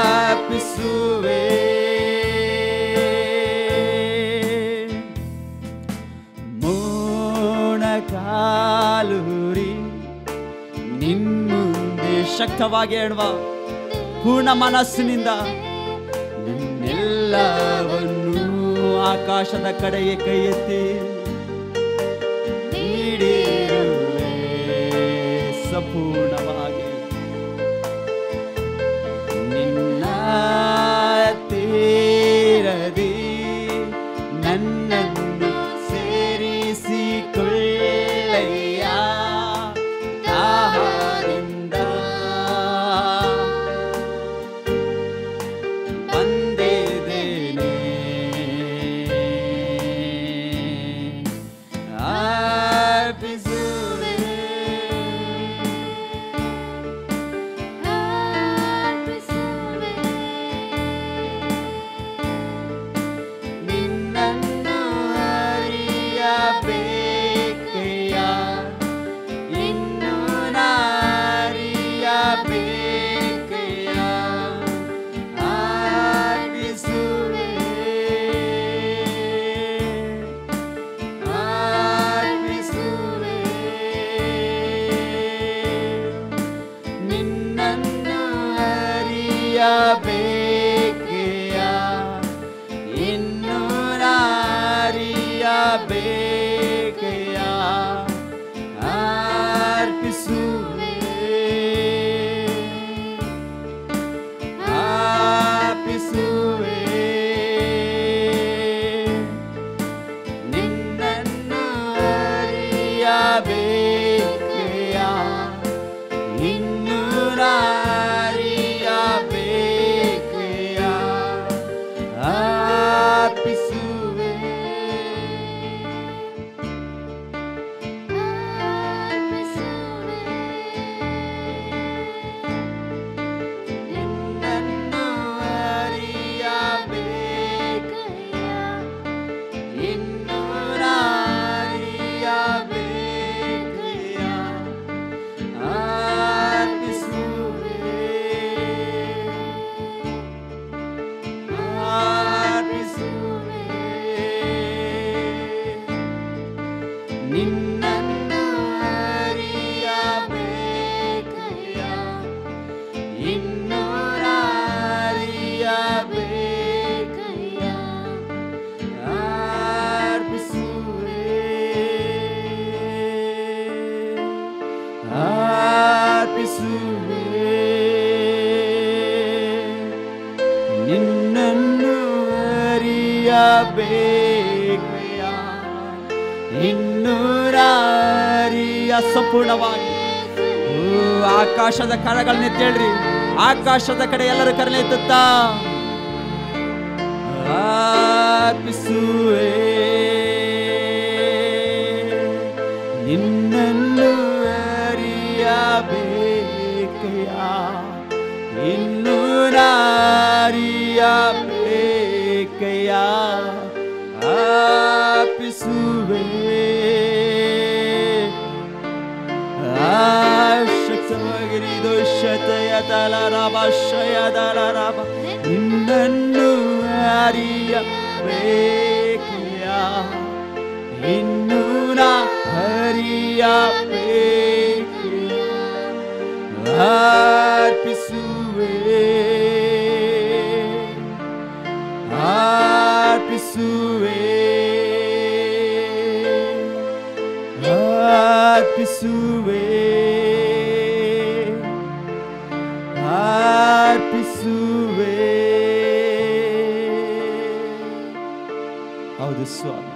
ಅರ್ಪಿಸುವೆ ಮೊಣಕಾಲೂರಿ ನಿಮ್ಮುಂದೆ ಶಕ್ತವಾಗಿ ಹೇಳುವ ಪೂರ್ಣ ಮನಸ್ಸಿನಿಂದ ನಿನ್ನೆಲ್ಲವನ್ನು ಆಕಾಶದ ಕಡೆಗೆ ಕೈ ಎತ್ತಿ ನೀಡಿರುವೆ ಸಂಪೂರ್ಣವಾಗಿ ನಿನ್ನ ತೀರದಿ ನನ್ನನ್ನು ಸೇರಿಸಿಕೊಳ್ಳಯ್ಯ ದಾಹದಿಂದ ಬಂದಿದ್ದೇನೆ ಅರ್ಪಿಸುವೆ ಬೇಕಯ್ಯ ಅರ್ಪಿಸುವೆ ಅರ್ಪಿಸುವೆ ನಿನ್ನನ್ನು ಅರಿಯಬೇಕಯ್ಯ ಇನ್ನೂ ಅರಿಯಬೇಕಯ್ಯ ಅರ್ಪಿಸುವೆ ನಿನ್ನನ್ನು ಅರಿಯಬೇಕಯ್ಯ ಇನ್ನೂ ಅರಿಯಬೇಕಯ್ಯ ಅರ್ಪಿಸುವೆ ಅರ್ಪಿಸುವೆ ನಿನ್ನನ್ನು ಅರಿಯಬೇಕಯ್ಯ ಇನ್ನೂ ಅರಿಯಬೇಕಯ್ಯ ಅರ್ಪಿಸುವೆ ಅರ್ಪಿಸುವೆ ನಿನ್ನನ್ನು ಅರಿಯಬೇಕಯ್ಯ ಇನ್ನೂ ಅರಿಯ ಸಂಪೂರ್ಣವಾಗಿ ಆಕಾಶದ ಕರಗಳನ್ನೆತ್ತೇಳ್ರಿ ಆಕಾಶದ ಕಡೆ ಎಲ್ಲರೂ ಕರಲೆತ್ತುತ್ತಾ ಅರ್ಪಿಸುವೆ ನಿನ್ನನ್ನು ಅರಿಯಬೇಕಯ್ಯ ಇನ್ನೂ ಅರಿಯಬೇಕಯ್ಯ ಅರ್ಪಿಸುವೆ ಶಕ್ತವಾಗಿರಿ ದೋಷತೆಯ ತಲರಭ ನಿನ್ನನ್ನು ಅರಿಯಬೇಕಯ್ಯ ಇನ್ನೂ ಅರಿಯಬೇಕಯ್ಯ ಅರ್ಪಿಸುವೆ ಅರ್ಪಿಸುವೆ ಅರ್ಪಿಸುವೆ ಅರ್ಪಿಸುವೆ ಹೌದು ಸ್ವಾಮಿ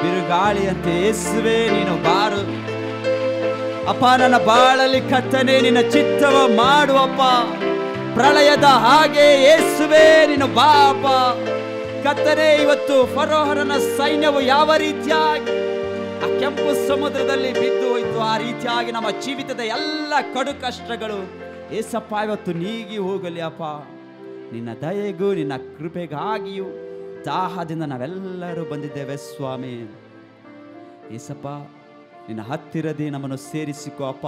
ಬಿರುಗಾಳಿಯಂತೆ ಯೇಸುವೆ ನೀನು ಬಾರು ಅಪ್ಪ ನನ್ನ ಬಾಳಲ್ಲಿ ಕರ್ತನೇ ನಿನ್ನ ಚಿತ್ತವ ಮಾಡುವಪ್ಪ ಪ್ರಳಯದ ಹಾಗೆ ಯೇಸುವೆ ನೀನು ಬಾ ಅಪ್ಪ ಕರ್ತನೇ ಇವತ್ತು ಫರೋಹರನ ಸೈನ್ಯವು ಯಾವ ರೀತಿಯಾಗಿ ಆ ಕೆಂಪು ಸಮುದ್ರದಲ್ಲಿ ಬಿದ್ದು ಹೋಯ್ತು ಆ ರೀತಿಯಾಗಿ ನಮ್ಮ ಜೀವಿತದ ಎಲ್ಲ ಕಡು ಕಷ್ಟಗಳು ಏಸಪ್ಪ ಇವತ್ತು ನೀಗಿ ಹೋಗಲಿ ಅಪ್ಪ ನಿನ್ನ ದಯೆಗೂ ನಿನ್ನ ಕೃಪೆಗಾಗಿಯೂ ದಾಹದಿಂದ ನಾವೆಲ್ಲರೂ ಬಂದಿದ್ದೇವೆ ಸ್ವಾಮಿ ಏಸಪ್ಪ ನಿನ್ನ ಹತ್ತಿರದಿ ನಮ್ಮನ್ನು ಸೇರಿಸಿಕೋ ಅಪ್ಪ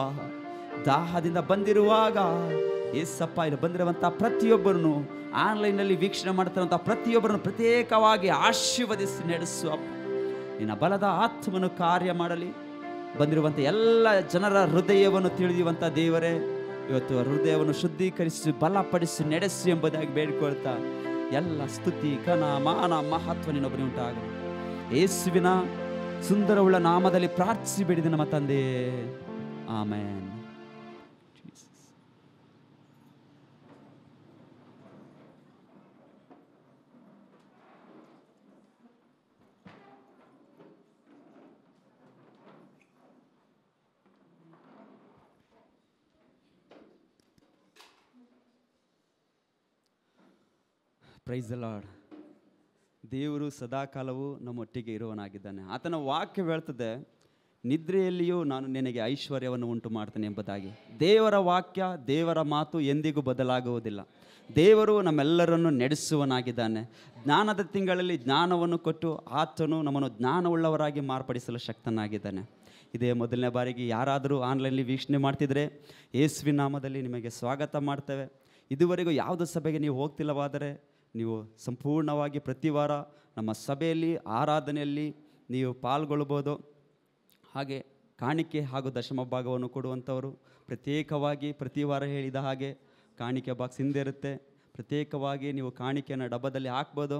ದಾಹದಿಂದ ಬಂದಿರುವಾಗ ಏಸಪ್ಪ ಇಲ್ಲಿ ಬಂದಿರುವಂಥ ಪ್ರತಿಯೊಬ್ಬರನ್ನು ಆನ್ಲೈನ್ನಲ್ಲಿ ವೀಕ್ಷಣೆ ಮಾಡ್ತಿರುವಂಥ ಪ್ರತಿಯೊಬ್ಬರನ್ನು ಪ್ರತ್ಯೇಕವಾಗಿ ಆಶೀರ್ವದಿಸಿ ನಡೆಸು ಅಪ್ಪ ನಿನ್ನ ಬಲದ ಆತ್ಮನು ಕಾರ್ಯ ಮಾಡಲಿ ಬಂದಿರುವಂಥ ಎಲ್ಲ ಜನರ ಹೃದಯವನ್ನು ತಿಳಿಯುವಂಥ ದೇವರೇ ಇವತ್ತು ಹೃದಯವನ್ನು ಶುದ್ಧೀಕರಿಸಿ ಬಲಪಡಿಸಿ ನಡೆಸಿ ಎಂಬುದಾಗಿ ಬೇಡಿಕೊಳ್ತಾ ಎಲ್ಲ ಸ್ತುತಿ ಘನ ಮಾನ ಮಹತ್ವ ನಿನ್ನೊಬ್ಬನೇ ಉಂಟಾಗಲಿ ಯೇಸುವಿನ ಸುಂದರವುಳ್ಳ ನಾಮದಲ್ಲಿ ಪ್ರಾರ್ಥಿಸಿ ಬೇಡಿದ ನಮ್ಮ ತಂದೆಯೇ ಆಮೆನ್. Praise the lord. ದೇವರು ಸದಾಕಾಲವೂ ನಮ್ಮೊಟ್ಟಿಗೆ ಇರುವನಾಗಿದ್ದಾನೆ. ಆತನ ವಾಕ್ಯ ಹೇಳ್ತದೆ, ನಿದ್ರೆಯಲ್ಲಿಯೂ ನಾನು ನಿನಗೆ ಐಶ್ವರ್ಯವನ್ನು ಉಂಟು ಮಾಡ್ತೇನೆ ಎಂಬುದಾಗಿ. ದೇವರ ವಾಕ್ಯ, ದೇವರ ಮಾತು ಎಂದಿಗೂ ಬದಲಾಗುವುದಿಲ್ಲ. ದೇವರು ನಮ್ಮೆಲ್ಲರನ್ನು ನಡೆಸುವನಾಗಿದ್ದಾನೆ. ಜ್ಞಾನದ ತಿಂಗಳಲ್ಲಿ ಜ್ಞಾನವನ್ನು ಕೊಟ್ಟು ಆತನು ನಮ್ಮನ್ನು ಜ್ಞಾನವುಳ್ಳವರಾಗಿ ಮಾರ್ಪಡಿಸಲು ಶಕ್ತನಾಗಿದ್ದಾನೆ. ಇದೇ ಮೊದಲನೇ ಬಾರಿಗೆ ಯಾರಾದರೂ ಆನ್ಲೈನಲ್ಲಿ ವೀಕ್ಷಣೆ ಮಾಡ್ತಿದ್ರೆ ಯೇಸುವಿನ ನಾಮದಲ್ಲಿ ನಿಮಗೆ ಸ್ವಾಗತ ಮಾಡ್ತೇವೆ. ಇದುವರೆಗೂ ಯಾವುದೇ ಸಭೆಗೆ ನೀವು ಹೋಗ್ತಿಲ್ಲವಾದರೆ ನೀವು ಸಂಪೂರ್ಣವಾಗಿ ಪ್ರತಿ ವಾರ ನಮ್ಮ ಸಭೆಯಲ್ಲಿ ಆರಾಧನೆಯಲ್ಲಿ ನೀವು ಪಾಲ್ಗೊಳ್ಬೋದು. ಹಾಗೆ ಕಾಣಿಕೆ ಹಾಗೂ ದಶಮ ಭಾಗವನ್ನು ಕೊಡುವಂಥವರು ಪ್ರತ್ಯೇಕವಾಗಿ ಪ್ರತಿ ವಾರ ಹೇಳಿದ ಹಾಗೆ ಕಾಣಿಕೆ ಬಾಕ್ಸ್ ಹಿಂದೆ ಇರುತ್ತೆ. ಪ್ರತ್ಯೇಕವಾಗಿ ನೀವು ಕಾಣಿಕೆಯನ್ನು ಡಬ್ಬದಲ್ಲಿ ಹಾಕ್ಬೋದು.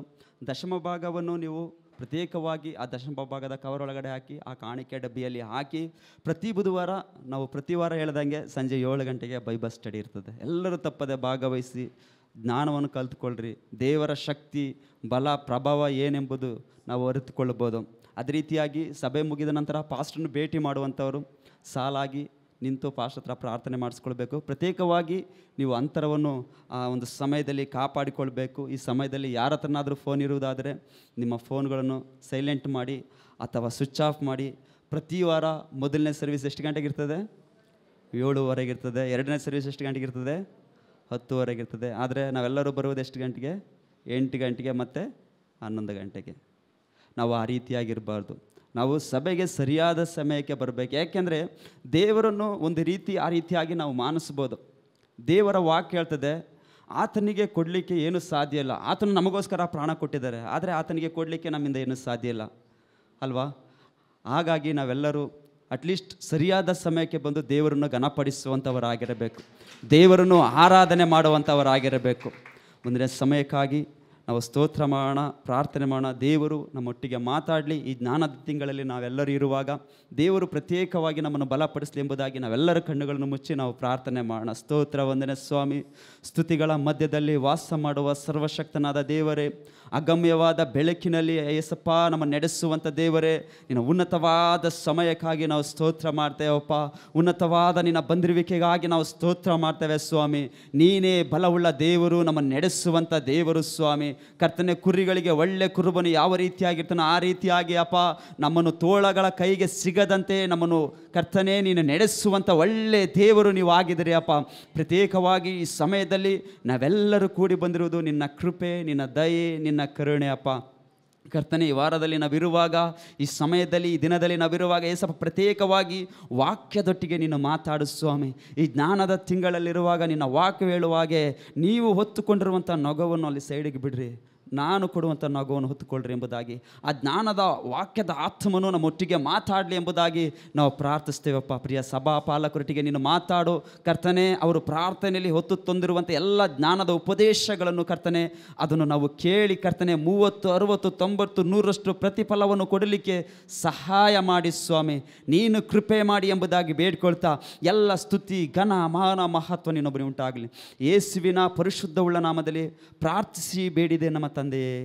ದಶಮ ಭಾಗವನ್ನು ನೀವು ಪ್ರತ್ಯೇಕವಾಗಿ ಆ ದಶಮ ಭಾಗದ ಕವರ್ ಒಳಗಡೆ ಹಾಕಿ ಆ ಕಾಣಿಕೆ ಡಬ್ಬಿಯಲ್ಲಿ ಹಾಕಿ ಪ್ರತಿ ಬುಧವಾರ ನಾವು ಪ್ರತಿ ವಾರ ಹೇಳ್ದಂಗೆ ಸಂಜೆ 7 ಗಂಟೆಗೆ ಬೈಬಲ್ ಸ್ಟಡಿ ಇರ್ತದೆ. ಎಲ್ಲರೂ ತಪ್ಪದೆ ಭಾಗವಹಿಸಿ ಜ್ಞಾನವನ್ನು ಕಲಿತುಕೊಳ್ಳ್ರಿ. ದೇವರ ಶಕ್ತಿ, ಬಲ, ಪ್ರಭಾವ ಏನೆಂಬುದು ನಾವು ಅರಿತುಕೊಳ್ಳಬಹುದು. ಅದೇ ರೀತಿಯಾಗಿ ಸಭೆ ಮುಗಿದ ನಂತರ ಪಾಸ್ಟರ್ನ ಭೇಟಿ ಮಾಡುವಂಥವರು ಸಾಲಾಗಿ ನಿಂತು ಪಾಸ್ಟರ್ ಹತ್ರ ಪ್ರಾರ್ಥನೆ ಮಾಡಿಸ್ಕೊಳ್ಬೇಕು. ಪ್ರತ್ಯೇಕವಾಗಿ ನೀವು ಅಂತರವನ್ನು ಆ ಒಂದು ಸಮಯದಲ್ಲಿ ಕಾಪಾಡಿಕೊಳ್ಬೇಕು. ಈ ಸಮಯದಲ್ಲಿ ಯಾರ ಹತ್ರನಾದರೂ ಫೋನ್ ಇರುವುದಾದರೆ ನಿಮ್ಮ ಫೋನ್ಗಳನ್ನು ಸೈಲೆಂಟ್ ಮಾಡಿ ಅಥವಾ ಸ್ವಿಚ್ ಆಫ್ ಮಾಡಿ. ಪ್ರತಿ ವಾರ ಮೊದಲನೇ ಸರ್ವಿಸ್ ಎಷ್ಟು ಗಂಟೆಗೆ ಇರ್ತದೆ? 7:15 ಇರ್ತದೆ. ಎರಡನೇ ಸರ್ವಿಸ್ ಎಷ್ಟು ಗಂಟೆಗೆ ಇರ್ತದೆ? 10:15 ಇರ್ತದೆ. ಆದರೆ ನಾವೆಲ್ಲರೂ ಬರುವುದು ಎಷ್ಟು ಗಂಟೆಗೆ? 8 ಗಂಟೆಗೆ ಮತ್ತು 11 ಗಂಟೆಗೆ. ನಾವು ಆ ರೀತಿಯಾಗಿರಬಾರ್ದು. ನಾವು ಸಭೆಗೆ ಸರಿಯಾದ ಸಮಯಕ್ಕೆ ಬರಬೇಕು. ಯಾಕೆಂದರೆ ದೇವರನ್ನು ಒಂದು ರೀತಿ ಆ ರೀತಿಯಾಗಿ ನಾವು ಮಾನಿಸ್ಬೋದು. ದೇವರ ವಾಕ್ಯ ಹೇಳ್ತದೆ, ಆತನಿಗೆ ಕೊಡಲಿಕ್ಕೆ ಏನೂ ಸಾಧ್ಯ ಇಲ್ಲ. ಆತನು ನಮಗೋಸ್ಕರ ಪ್ರಾಣ ಕೊಟ್ಟಿದ್ದಾರೆ, ಆದರೆ ಆತನಿಗೆ ಕೊಡಲಿಕ್ಕೆ ನಮ್ಮಿಂದ ಏನೂ ಸಾಧ್ಯ ಇಲ್ಲ ಅಲ್ವಾ? ಹಾಗಾಗಿ ನಾವೆಲ್ಲರೂ ಅಟ್ಲೀಸ್ಟ್ ಸರಿಯಾದ ಸಮಯಕ್ಕೆ ಬಂದು ದೇವರನ್ನು ಘನಪಡಿಸುವಂಥವರಾಗಿರಬೇಕು, ದೇವರನ್ನು ಆರಾಧನೆ ಮಾಡುವಂಥವರಾಗಿರಬೇಕು. ಮುಂದಿನ ಸಮಯಕ್ಕಾಗಿ ನಾವು ಸ್ತೋತ್ರ ಮಾಡೋಣ, ಪ್ರಾರ್ಥನೆ ಮಾಡೋಣ. ದೇವರು ನಮ್ಮೊಟ್ಟಿಗೆ ಮಾತಾಡಲಿ. ಈ ಜ್ಞಾನದ ತಿಂಗಳಲ್ಲಿ ನಾವೆಲ್ಲರೂ ಇರುವಾಗ ದೇವರು ಪ್ರತ್ಯೇಕವಾಗಿ ನಮ್ಮನ್ನು ಬಲಪಡಿಸಲಿ ಎಂಬುದಾಗಿ ನಾವೆಲ್ಲರ ಕಣ್ಣುಗಳನ್ನು ಮುಚ್ಚಿ ನಾವು ಪ್ರಾರ್ಥನೆ ಮಾಡೋಣ. ಸ್ತೋತ್ರ ವಂದನೆ ಸ್ವಾಮಿ. ಸ್ತುತಿಗಳ ಮಧ್ಯದಲ್ಲಿ ವಾಸ ಮಾಡುವ ಸರ್ವಶಕ್ತನಾದ ದೇವರೇ, ಅಗಮ್ಯವಾದ ಬೆಳಕಿನಲ್ಲಿ ಏಸಪ್ಪ ನಮ್ಮ ನಡೆಸುವಂಥ ದೇವರೇ, ನಿನ್ನ ಉನ್ನತವಾದ ಸಮಯಕ್ಕಾಗಿ ನಾವು ಸ್ತೋತ್ರ ಮಾಡ್ತೇವಪ್ಪ. ಉನ್ನತವಾದ ನಿನ್ನ ಬಂದಿರುವಿಕೆಗಾಗಿ ನಾವು ಸ್ತೋತ್ರ ಮಾಡ್ತೇವೆ ಸ್ವಾಮಿ. ನೀನೇ ಬಲವುಳ್ಳ ದೇವರು, ನಮ್ಮನ್ನು ನಡೆಸುವಂಥ ದೇವರು ಸ್ವಾಮಿ. ಕರ್ತನೆ, ಕುರಿಗಳಿಗೆ ಒಳ್ಳೆ ಕುರುಬನು ಯಾವ ರೀತಿಯಾಗಿರ್ತಾನೋ ಆ ರೀತಿಯಾಗಿ ಅಪ್ಪ ನಮ್ಮನ್ನು ತೋಳಗಳ ಕೈಗೆ ಸಿಗದಂತೆ ನಮ್ಮನ್ನು ಕರ್ತನೆ ನೀನು ನಡೆಸುವಂಥ ಒಳ್ಳೆ ದೇವರು ನೀವು ಆಗಿದ್ದೀರಿ ಅಪ್ಪ. ಪ್ರತ್ಯೇಕವಾಗಿ ಈ ಸಮಯದಲ್ಲಿ ನಾವೆಲ್ಲರೂ ಕೂಡಿ ಬಂದಿರುವುದು ನಿನ್ನ ಕೃಪೆ, ನಿನ್ನ ದಯೆ, ನಿನ್ನ ಕರುಣೆ ಅಪ್ಪ. ಕರ್ತನೆ, ಈ ವಾರದಲ್ಲಿ ನಾವಿರುವಾಗ, ಈ ಸಮಯದಲ್ಲಿ, ಈ ದಿನದಲ್ಲಿ ನಾವಿರುವಾಗ ಏಸಪ್ಪ ಪ್ರತ್ಯೇಕವಾಗಿ ವಾಕ್ಯದೊಟ್ಟಿಗೆ ನೀನು ಮಾತಾಡು ಸ್ವಾಮಿ. ಈ ಜ್ಞಾನದ ತಿಂಗಳಲ್ಲಿರುವಾಗ ನಿನ್ನ ವಾಕ್ಯ ಹೇಳುವಾಗೆ ನೀವು ಹೊತ್ತುಕೊಂಡಿರುವಂಥ ನೊಗವನ್ನು ಅಲ್ಲಿ ಸೈಡಿಗೆ ಬಿಡ್ರಿ, ನಾನು ಕೊಡುವಂಥ ನಗುವನ್ನು ಹೊತ್ತುಕೊಳ್ಳ್ರಿ ಎಂಬುದಾಗಿ ಆ ಜ್ಞಾನದ ವಾಕ್ಯದ ಆತ್ಮನು ನಮ್ಮೊಟ್ಟಿಗೆ ಮಾತಾಡಲಿ ಎಂಬುದಾಗಿ ನಾವು ಪ್ರಾರ್ಥಿಸ್ತೇವಪ್ಪ. ಪ್ರಿಯ ಸಭಾ ಪಾಲಕರೊಟ್ಟಿಗೆ ನೀನು ಮಾತಾಡು ಕರ್ತನೆ. ಅವರು ಪ್ರಾರ್ಥನೆಯಲ್ಲಿ ಹೊತ್ತು ತಂದಿರುವಂಥ ಎಲ್ಲ ಜ್ಞಾನದ ಉಪದೇಶಗಳನ್ನು ಕರ್ತನೆ ಅದನ್ನು ನಾವು ಕೇಳಿ ಕರ್ತನೆ 30, 60, 90, 100ರಷ್ಟು ಪ್ರತಿಫಲವನ್ನು ಕೊಡಲಿಕ್ಕೆ ಸಹಾಯ ಮಾಡಿ ಸ್ವಾಮಿ. ನೀನು ಕೃಪೆ ಮಾಡಿ ಎಂಬುದಾಗಿ ಬೇಡ್ಕೊಳ್ತಾ ಎಲ್ಲ ಸ್ತುತಿ, ಘನ, ಮಾನ, ಮಹತ್ವ ನಿನ್ನೊಬ್ಬನೇ ಉಂಟಾಗಲಿ. ಯೇಸುವಿನ ಪರಿಶುದ್ಧವುಳ್ಳ ನಾಮದಲ್ಲಿ ಪ್ರಾರ್ಥಿಸಿ ಬೇಡಿದೆ ನಮ್ಮ ತಂದೆಯೇ.